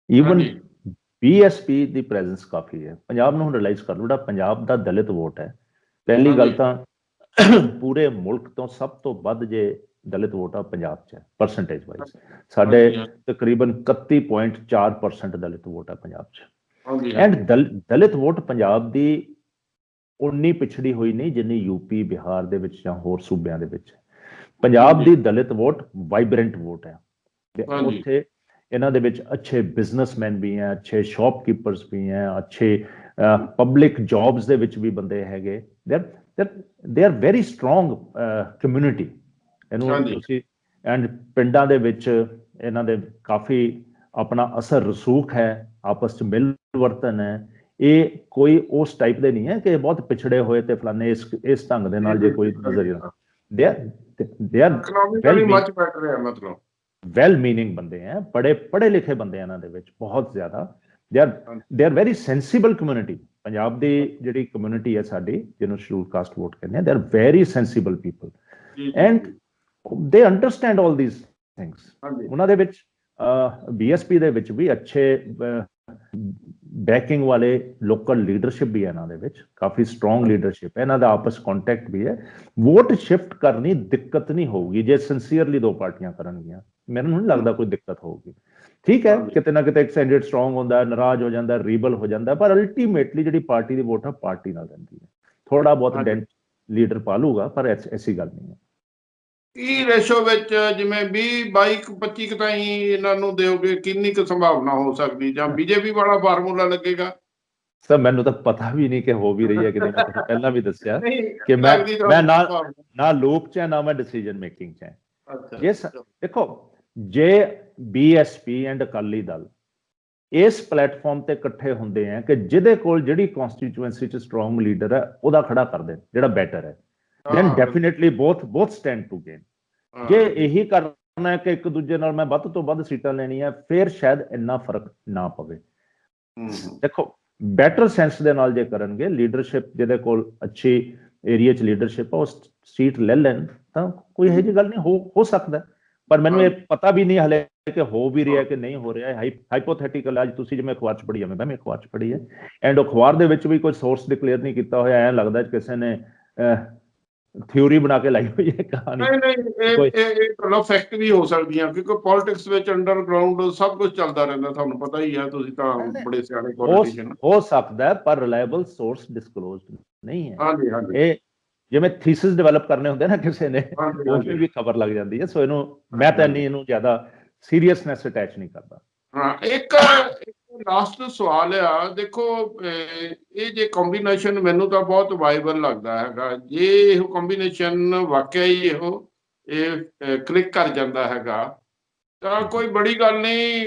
ਈਵਨ ਬੀਐਸਪੀ ਦੀ ਪ੍ਰੈਜ਼ੈਂਸ ਕਾਫੀ ਹੈ। ਪੰਜਾਬ ਨੂੰ ਰਿਅਲਾਈਜ਼ ਕਰ ਲਓ, ਜਿਹੜਾ ਪੰਜਾਬ ਦਾ ਦਲਿਤ ਵੋਟ ਹੈ, ਪਹਿਲੀ ਗੱਲ ਤਾਂ ਪੂਰੇ ਮੁਲਕ ਤੋਂ ਸਭ ਤੋਂ ਵੱਧ ਜੇ ਦਲਿਤ ਵੋਟ ਆ ਪੰਜਾਬ 'ਚ ਹੈ ਪਰਸੈਂਟੇਜ ਵਾਈਜ਼। ਸਾਡੇ ਤਕਰੀਬਨ 31.4% ਦਲਿਤ ਵੋਟ ਹੈ ਪੰਜਾਬ 'ਚ। ਐਂਡ ਦਲਿਤ ਵੋਟ ਪੰਜਾਬ ਦੀ ਉਨੀ ਪਿਛੜੀ ਹੋਈ ਨਹੀਂ ਜਿੰਨੀ ਯੂਪੀ, ਬਿਹਾਰ ਦੇ ਵਿੱਚ ਜਾਂ ਹੋਰ ਸੂਬਿਆਂ ਦੇ ਵਿੱਚ। ਪੰਜਾਬ ਦੀ ਦਲਿਤ ਵੋਟ ਵਾਈਬ੍ਰੈਂਟ ਵੋਟ ਹੈ ਤੇ ਉੱਥੇ ਇਹਨਾਂ ਦੇ ਵਿੱਚ ਅੱਛੇ ਬਿਜ਼ਨਸਮੈਨ ਵੀ ਹੈ, ਅੱਛੇ ਸ਼ੌਪਕੀਪਰਸ ਵੀ ਹੈ, ਅੱਛੇ ਪਬਲਿਕ ਜੌਬਸ ਦੇ ਵਿੱਚ ਵੀ ਬੰਦੇ ਹੈਗੇ। ਦੇ ਆਰ ਵੈਰੀ ਸਟਰੋਂਗ ਕਮਿਊਨਿਟੀ ਇਹਨੂੰ ਤੁਸੀਂ। ਐਂਡ ਪਿੰਡਾਂ ਦੇ ਵਿੱਚ ਇਹਨਾਂ ਦੇ ਕਾਫੀ ਆਪਣਾ ਅਸਰ ਰਸੂਖ ਹੈ, ਆਪਸ 'ਚ ਮਿਲ ਵਰਤਨ ਹੈ। ਇਹ ਕੋਈ ਉਸ ਟਾਈਪ ਦੇ ਨਹੀਂ ਹੈ ਕਿ ਬਹੁਤ ਪਿਛੜੇ ਹੋਏ ਤੇ ਫਲਾਣੇ ਇਸ ਢੰਗ ਦੇ ਨਾਲ ਜੇ ਕੋਈ ਨਜ਼ਰੀਆ। ਦੇ ਆਰ ਮਤਲਬ ਵੈਲ ਮੀਨਿੰਗ ਬੰਦੇ ਹੈ, ਪੜ੍ਹੇ ਲਿਖੇ ਬੰਦੇ ਇਹਨਾਂ ਦੇ ਵਿੱਚ ਬਹੁਤ ਜ਼ਿਆਦਾ। ਦੇ are very sensible community. Punjab ਦੀ ਜਿਹੜੀ ਕਮਿਊਨਿਟੀ ਹੈ ਸਾਡੀ, ਜਿਹਨੂੰ ਸ਼ਡਿਊਲ ਕਾਸਟ ਵੋਟ ਕਹਿੰਦੇ ਆ, they are very sensible people and ਦੇ ਅੰਡਰਸਟੈਂਡ ਆਲ ਥੀਸ ਥਿੰਗਸ। ਉਹਨਾਂ ਦੇ ਵਿੱਚ ਬੀਐਸਪੀ ਦੇ ਵਿੱਚ ਵੀ ਅੱਛੇ ਬੈਕਿੰਗ ਵਾਲੇ ਲੋਕਲ ਲੀਡਰਸ਼ਿਪ ਵੀ ਹੈ ਇਹਨਾਂ ਦੇ ਵਿੱਚ, ਕਾਫੀ ਸਟਰੋਂਗ ਲੀਡਰਸ਼ਿਪ ਹੈ। ਇਹਨਾਂ ਦਾ ਆਪਸ ਕੰਟੈਕਟ ਵੀ ਹੈ। ਵੋਟ ਸ਼ਿਫਟ ਕਰਨੀ ਦਿੱਕਤ ਨਹੀਂ ਹੋਊਗੀ ਜੇ ਸਿੰਸੀਅਰਲੀ ਦੋ ਪਾਰਟੀਆਂ ਕਰਨਗੀਆਂ। ਮੈਨੂੰ ਨਹੀਂ ਲੱਗਦਾ ਕੋਈ ਦਿੱਕਤ ਹੋਊਗੀ। ਠੀਕ ਹੈ, ਕਿਤੇ ਨਾ ਕਿਤੇ ਇੱਕ ਕੈਂਡੀਡੇਟ ਸਟਰੋਂਗ ਹੁੰਦਾ, ਨਾਰਾਜ਼ ਹੋ ਜਾਂਦਾ, ਰੀਬਲ ਹੋ ਜਾਂਦਾ, ਪਰ ਅਲਟੀਮੇਟਲੀ ਜਿਹੜੀ ਪਾਰਟੀ ਦੀ ਵੋਟ ਹੈ ਪਾਰਟੀ ਨਾਲ ਰਹਿੰਦੀ ਹੈ। ਥੋੜਾ ਬਹੁਤ ਡੈਂਟ ਲੀਡਰ ਪਾ ਲੂਗਾ, ਪਰ ਐਸੀ ਗੱਲ ਨਹੀਂ ਹੈ। ਕੀ ਰੇਸ਼ੋ ਵਿੱਚ ਜਿਵੇਂ 20, 22, 25 ਤਾਈਂ ਇਹਨਾਂ ਨੂੰ ਦਿਓਗੇ, ਕਿੰਨੀ ਕੁ ਸੰਭਾਵਨਾ ਹੋ ਸਕਦੀ, ਜਾਂ ਬੀਜੇਪੀ ਵਾਲਾ ਫਾਰਮੂਲਾ ਲੱਗੇਗਾ? ਸਰ ਮੈਨੂੰ ਤਾਂ ਪਤਾ ਵੀ ਨਹੀਂ ਕਿ ਹੋ ਵੀ ਰਹੀ ਹੈ ਕਿ ਨਹੀਂ। ਮੈਂ ਤੁਹਾਨੂੰ ਪਹਿਲਾਂ ਵੀ ਦੱਸਿਆ ਕਿ ਮੈਂ ਨਾ ਲੋਕ 'ਚ ਨਾ ਮੈਂ ਡਿਸੀਜਨ ਮੇਕਿੰਗ 'ਚ ਹੈ। ਜਿਸ ਦੇਖੋ, ਜੇ ਬੀਐਸਪੀ ਐਂਡ ਅਕਾਲੀ ਦਲ ਇਸ ਪਲੇਟਫਾਰਮ ਤੇ ਇਕੱਠੇ ਹੁੰਦੇ ਆ ਕਿ ਜਿਹਦੇ ਕੋਲ ਜਿਹੜੀ ਕਨਸਟੀਚੁਐਂਸੀ 'ਚ ਸਟਰੋਂਗ ਲੀਡਰ ਹੈ ਉਹਦਾ ਖੜਾ ਕਰਦੇ, ਜਿਹੜਾ ਬੈਟਰ ਹੈ, then definitely both stand to gain। ਜੇ ਇਹੀ ਕਰਨਾ ਹੈ ਕਿ ਇੱਕ ਦੂਜੇ ਨਾਲ ਮੈਂ ਵੱਧ ਤੋਂ ਵੱਧ ਸੀਟਾਂ ਲੈਣੀ ਹੈ, ਫਿਰ ਸ਼ਾਇਦ ਇੰਨਾ ਫਰਕ ਨਾ ਪਵੇ। ਦੇਖੋ, ਬੈਟਰ ਸੈਂਸ ਦੇ ਨਾਲ ਜੇ ਕਰਨਗੇ, ਲੀਡਰਸ਼ਿਪ ਜਿਹਦੇ ਕੋਲ ਅੱਛੀ ਏਰੀਆ 'ਚ ਲੀਡਰਸ਼ਿਪ ਆ, ਉਹ ਸੀਟ ਲੈ ਲੈਣ ਤਾਂ ਕੋਈ ਇਹੋ ਜਿਹੀ ਗੱਲ ਨਹੀਂ। ਹੋ ਸਕਦਾ, ਪਰ ਮੈਨੂੰ ਇਹ ਪਤਾ ਵੀ ਨਹੀਂ ਹਲੇ ਕਿ ਹੋ ਵੀ ਰਿਹਾ ਕਿ ਨਹੀਂ ਹੋ ਰਿਹਾ। ਹਾਈਪੋਥੈਟੀਕਲ। ਅੱਜ ਤੁਸੀਂ ਜਿਵੇਂ ਅਖਬਾਰ 'ਚ ਪੜ੍ਹੀ, ਮੈਂ ਵੀ ਅਖਬਾਰ 'ਚ ਪੜ੍ਹੀ ਹੈ, ਐਂਡ ਅਖਬਾਰ ਦੇ ਵਿੱਚ ਵੀ ਕੋਈ ਸੋਰਸ ਡਿਕਲੇਅਰ ਨਹੀਂ ਕੀਤਾ ਹੋਇਆ। ਐਂ ਲੱਗਦਾ ਕਿਸੇ ਨੇ ਥਿਊਰੀ ਬਣਾ ਕੇ ਲਾਈ ਹੋਈ ਹੈ ਕਹਾਣੀ। ਇਹ ਫੈਕਟ ਵੀ ਹੋ ਸਕਦੀਆਂ, ਕਿਉਂਕਿ ਪੋਲਿਟਿਕਸ ਵਿੱਚ ਅੰਡਰਗਰਾਉਂਡ ਸਭ ਕੁਝ ਚੱਲਦਾ ਰਹਿੰਦਾ, ਤੁਹਾਨੂੰ ਪਤਾ ਹੀ ਹੈ, ਤੁਸੀਂ ਤਾਂ ਬੜੇ ਸਿਆਣੇ ਪੋਲੀਟੀਸ਼ੀਅਨ। ਹੋ ਸਕਦਾ, ਪਰ ਰਿਲਾਇਬਲ ਸੋਰਸ ਡਿਸਕਲੋਜ਼ਡ ਨਹੀਂ ਹੈ। ਇਹ ਜਿਵੇਂ ਥੀਸਿਸ ਡਿਵੈਲਪ ਕਰਨੇ ਹੁੰਦੇ ਨਾ ਕਿਸੇ ਨੇ, ਉਹ ਵੀ ਖਬਰ ਲੱਗ ਜਾਂਦੀ ਹੈ। ਸੋ ਇਹਨੂੰ ਮੈਂ ਤਾਂ ਨਹੀਂ ਇਹਨੂੰ ਜ਼ਿਆਦਾ ਸੀਰੀਅਸਨੈਸ ਅਟੈਚ ਨਹੀਂ ਕਰਦਾ। ਹਾਂ, ਇੱਕ ਲਾਸਟ ਸਵਾਲ ਆ। ਦੇਖੋ, ਇਹ ਜੇ ਕੰਬੀਨੇਸ਼ਨ ਮੈਨੂੰ ਤਾਂ ਬਹੁਤ ਵਾਈਬਲ ਲੱਗਦਾ ਹੈਗਾ। ਜੇ ਇਹ ਕੰਬੀਨੇਸ਼ਨ ਵਾਕਿਆ ਹੀ ਇਹ ਕਲਿੱਕ ਕਰ ਜਾਂਦਾ ਹੈਗਾ ਤਾਂ ਕੋਈ ਬੜੀ ਗੱਲ ਨਹੀਂ।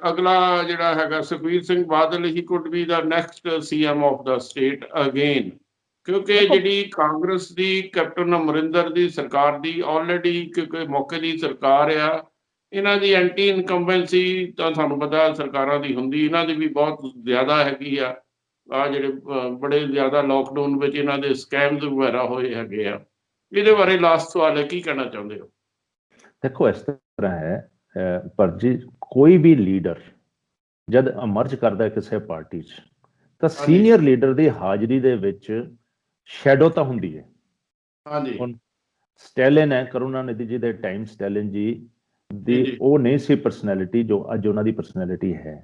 ਅਗਲਾ ਜਿਹੜਾ ਹੈਗਾ Sukhbir Singh Badal, he could be the next CM of the state again, ਕਿਉਂਕਿ ਜਿਹੜੀ ਕਾਂਗਰਸ ਦੀ ਕੈਪਟਨ ਅਮਰਿੰਦਰ ਦੀ ਸਰਕਾਰ ਦੀ ਆਲਰੇਡੀ ਕਿਉਂਕਿ ਮੌਕੇ ਦੀ ਸਰਕਾਰ ਆ, ਇਹਨਾਂ ਦੀ ਐਂਟੀ ਇਨਕੰਬੈਂਸੀ ਤਾਂ ਤੁਹਾਨੂੰ ਪਤਾ ਸਰਕਾਰਾਂ ਦੀ ਹੁੰਦੀ, ਇਹਨਾਂ ਦੀ ਵੀ ਬਹੁਤ ਜ਼ਿਆਦਾ ਹੈਗੀ ਆ। ਜਿਹੜੇ ਬੜੇ ਜ਼ਿਆਦਾ ਲੋਕਡਾਊਨ ਵਿੱਚ ਇਹਨਾਂ ਦੇ ਸਕੈਮਸ ਵਗੈਰਾ ਹੋਏ ਹੈਗੇ ਆ। ਇਹਦੇ ਬਾਰੇ ਲਾਸਟ ਸਵਾਲ ਹੈ, ਕੀ ਕਹਿਣਾ ਚਾਹੁੰਦੇ ਹੋ? ਦੇਖੋ, ਇਸ ਤਰ੍ਹਾਂ ਹੈ ਪਰ ਜੀ, ਕੋਈ ਵੀ ਲੀਡਰ ਜਦ ਅਮਰਜ ਕਰਦਾ ਕਿਸੇ ਪਾਰਟੀ 'ਚ ਤਾਂ ਸੀਨੀਅਰ ਲੀਡਰ ਦੀ ਹਾਜ਼ਰੀ ਦੇ ਵਿੱਚ ਸ਼ੈਡੋ ਤਾਂ ਹੁੰਦੀ ਹੈ। ਹੁਣ ਸਟੈਲਿਨ ਹੈ, ਕਰੁਣਾਨਿਧੀ ਜੀ ਦੇ ਟਾਈਮ ਸਟੈਲਿਨ ਜੀ ਦੀ ਉਹ ਨਹੀਂ ਸੀ ਪਰਸਨੈਲਿਟੀ ਜੋ ਅੱਜ ਉਹਨਾਂ ਦੀ ਪਰਸਨੈਲਿਟੀ ਹੈ।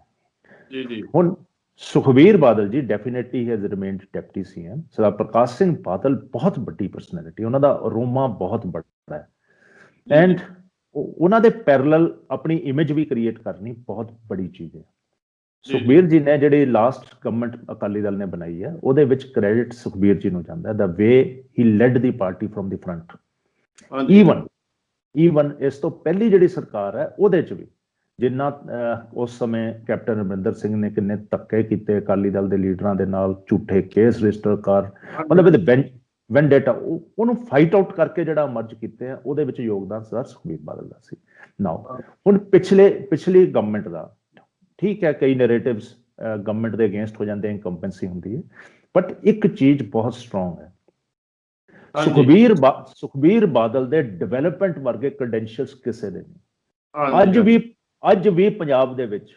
ਹੁਣ Sukhbir Badal ji definitely has ਰਿਮੇਨਡ deputy CM। ਸਰਦਾਰ ਪ੍ਰਕਾਸ਼ ਸਿੰਘ ਬਾਦਲ ਬਹੁਤ ਵੱਡੀ ਪਰਸਨੈਲਿਟੀ, ਉਹਨਾਂ ਦਾ ਅਰੋਮਾ ਬਹੁਤ ਵੱਡਾ ਹੈ ਐਂਡ ਉਹਨਾਂ ਦੇ ਪੈਰਲਲ ਆਪਣੀ ਇਮੇਜ ਵੀ ਕ੍ਰੀਏਟ ਕਰਨੀ ਬਹੁਤ ਬੜੀ ਚੀਜ਼ ਹੈ। ਸੁਖਬੀਰ ਜੀ ਨੇ ਜਿਹੜੀ ਲਾਸਟ ਗਵਰਨਮੈਂਟ ਅਕਾਲੀ ਦਲ ਨੇ ਬਣਾਈ ਹੈ, ਉਹਦੇ ਵਿੱਚ ਕ੍ਰੈਡਿਟ ਸੁਖਬੀਰ ਜੀ ਨੂੰ ਜਾਂਦਾ, ਦਾ ਵੇ ਹੀ lead the party from the front. Even ਇਸ ਤੋਂ ਪਹਿਲੀ ਜਿਹੜੀ ਸਰਕਾਰ ਹੈ ਉਹਦੇ 'ਚ ਵੀ ਜਿੰਨਾ ਉਸ ਸਮੇਂ ਕੈਪਟਨ ਅਮਰਿੰਦਰ ਸਿੰਘ ਨੇ ਕਿੰਨੇ ਧੱਕੇ ਕੀਤੇ ਅਕਾਲੀ ਦਲ ਦੇ ਲੀਡਰਾਂ ਦੇ ਨਾਲ, ਝੂਠੇ ਕੇਸ ਰਜਿਸਟਰ ਕਰ, ਮਤਲਬ ਵੈਂਡੇਟਾ, ਉਹਨੂੰ ਫਾਈਟ ਆਊਟ ਕਰਕੇ ਜਿਹੜਾ ਮਰਜ ਕੀਤੇ ਆ, ਉਹਦੇ ਵਿੱਚ ਯੋਗਦਾਨ ਸਰਦਾਰ ਸੁਖਬੀਰ ਬਾਦਲ ਦਾ ਸੀ। ਨਾਓ ਹੁਣ ਪਿਛਲੀ ਗਵਰਨਮੈਂਟ ਦਾ ਠੀਕ ਹੈ, ਕਈ ਨੈਰੇਟਿਵਸ ਗਵਰਨਮੈਂਟ ਦੇ ਅਗੇਂਸਟ ਹੋ ਜਾਂਦੇ, ਇਨਕੰਪੈਂਸੀ ਹੁੰਦੀ ਹੈ, ਬਟ ਇੱਕ ਚੀਜ਼ ਬਹੁਤ ਸਟਰੋਂਗ ਹੈ, ਸੁਖਬੀਰ ਬਾਦਲ ਦੇ ਡਿਵੈਲਪਮੈਂਟ ਵਰਗੇ ਕ੍ਰੈਡੈਂਸ਼ੀਅਲਸ ਕਿਸੇ ਦੇ ਨਹੀਂ। ਅੱਜ ਵੀ ਪੰਜਾਬ ਦੇ ਵਿੱਚ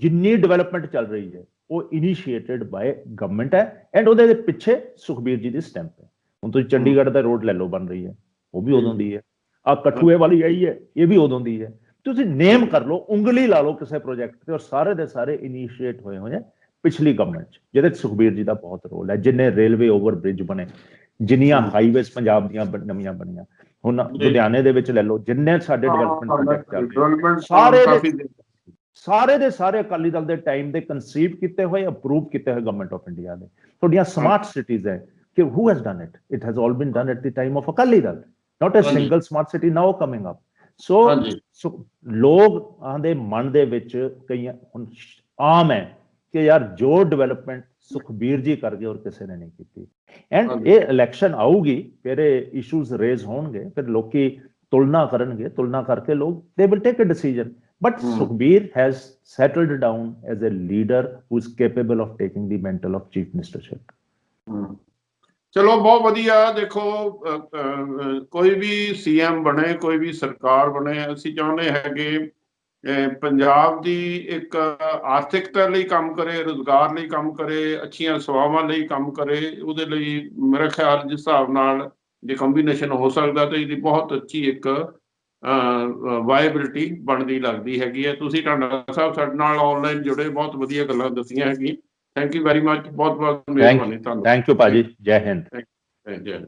ਜਿੰਨੀ ਡਿਵੈਲਪਮੈਂਟ ਚੱਲ ਰਹੀ ਹੈ ਉਹ ਇਨੀਸ਼ੀਏਟਡ ਬਾय ਗਵਰਨਮੈਂਟ ਹੈ ਐਂਡ ਉਹਦੇ ਪਿੱਛੇ ਸੁਖਬੀਰ ਜੀ ਦੀ ਸਟੈਂਪ ਹੈ। ਹੁਣ ਤੁਸੀਂ ਚੰਡੀਗੜ੍ਹ ਦਾ ਰੋਡ ਲੈ ਲਓ, ਬਣ ਰਹੀ ਹੈ, ਉਹ ਵੀ ਉਦੋਂ ਦੀ ਹੈ। ਆ ਕਠੂਏ ਵਾਲੀ ਆਈ ਹੈ, ਇਹ ਵੀ ਉਦੋਂ ਦੀ ਹੈ। ਤੁਸੀਂ ਨੇਮ ਕਰ ਲਓ, ਉਂਗਲੀ ਲਾ ਲਓ ਕਿਸੇ ਪ੍ਰੋਜੈਕਟ ਤੇ, ਔਰ ਸਾਰੇ ਦੇ ਸਾਰੇ ਇਨੀਸ਼ੀਏਟ ਹੋਏ ਹੋਏ ਪਿਛਲੀ ਗਵਰਨਮੈਂਟ 'ਚ, ਜਿਹਦੇ 'ਚ ਸੁਖਬੀਰ ਜੀ ਦਾ ਬਹੁਤ ਰੋਲ ਹੈ। ਜਿੰਨੇ ਰੇਲਵੇ ਓਵਰ ਬ੍ਰਿਜ ਬਣੇ, ਜਿੰਨੀਆਂ ਹਾਈਵੇਜ਼ ਪੰਜਾਬ ਦੀਆਂ ਨਵੀਆਂ ਬਣੀਆਂ, ਹੁਣ ਲੁਧਿਆਣੇ ਦੇ ਵਿੱਚ ਲੈ ਲਓ, ਜਿੰਨੇ ਸਾਡੇ ਡਿਵੈਲਪਮੈਂਟ ਪ੍ਰੋਜੈਕਟ ਚੱਲ ਰਹੇ, ਸਾਰੇ ਦੇ ਸਾਰੇ ਅਕਾਲੀ ਦਲ ਦੇ ਟਾਈਮ ਦੇ ਕਨਸੀਵ ਕੀਤੇ ਹੋਏ, ਅਪਰੂਵ ਕੀਤੇ ਹੋਏ ਗਵਰਨਮੈਂਟ ਆਫ ਇੰਡੀਆ ਦੇ। ਤੁਹਾਡੀਆਂ ਸਮਾਰਟ ਸਿਟੀਜ਼ ਹੈ ਕਿ who has done it? It has all been done at the time of Akali Dal, not a single smart city now coming up. So ਲੋਕਾਂ ਦੇ ਮਨ ਦੇ ਵਿੱਚ ਕਈ ਹੁਣ ਆਮ ਹੈ ਕਿ ਯਾਰ ਜੋ ਡਿਵੈਲਪਮੈਂਟ ਸੁਖਬੀਰ ਜੀ ਕਰ ਗਏ ਔਰ ਕਿਸੇ ਨੇ ਨਹੀਂ ਕੀਤੀ। ਐਂਡ ਇਹ ਇਲੈਕਸ਼ਨ ਆਊਗੀ, ਫਿਰ ਇਹ ਇਸ਼ੂਜ਼ ਰੇਜ਼ ਹੋਣਗੇ, ਫਿਰ ਲੋਕੀ ਤੁਲਨਾ ਕਰਨਗੇ, ਤੁਲਨਾ ਕਰਕੇ ਲੋਕ they will take a decision. But Sukhbir has settled down as a leader who is capable of taking the mantle of chief ministership. ਚਲੋ ਬਹੁਤ ਵਧੀਆ। ਦੇਖੋ ਕੋਈ ਵੀ ਸੀਐਮ ਬਣੇ, ਕੋਈ ਵੀ ਸਰਕਾਰ ਬਣੇ, ਅਸੀਂ ਚਾਹੁੰਦੇ ਹੈਗੇ ਪੰਜਾਬ ਦੀ ਇੱਕ ਆਰਥਿਕਤਾ ਲਈ ਕੰਮ ਕਰੇ, ਰੁਜ਼ਗਾਰ ਲਈ ਕੰਮ ਕਰੇ, ਅੱਛੀਆਂ ਸੇਵਾਵਾਂ ਲਈ ਕੰਮ ਕਰੇ। ਉਹਦੇ ਲਈ ਮੇਰੇ ਖਿਆਲ ਜਿਸ ਹਿਸਾਬ ਨਾਲ ਜੇ ਕੰਬੀਨੇਸ਼ਨ ਹੋ ਸਕਦਾ ਤਾਂ ਇਹਦੀ ਬਹੁਤ ਅੱਛੀ ਇੱਕ ਵਾਇਬਿਲਿਟੀ ਬਣਦੀ ਲੱਗਦੀ ਹੈਗੀ ਹੈ। ਤੁਸੀਂ ਢਾਂਡਾ ਸਾਹਿਬ ਸਾਡੇ ਨਾਲ ਆਨਲਾਈਨ ਜੁੜੇ, ਬਹੁਤ ਵਧੀਆ ਗੱਲਾਂ ਦੱਸੀਆਂ ਹੈਗੀ। ਥੈਂਕ ਯੂ ਵੈਰੀ ਮਚ, ਬਹੁਤ ਬਹੁਤ ਮਿਹਰਬਾਨੀ ਤੁਹਾਨੂੰ। ਥੈਂਕ ਯੂ ਭਾਜੀ, ਜੈ ਹਿੰਦ। ਜੈ ਹਿੰਦ।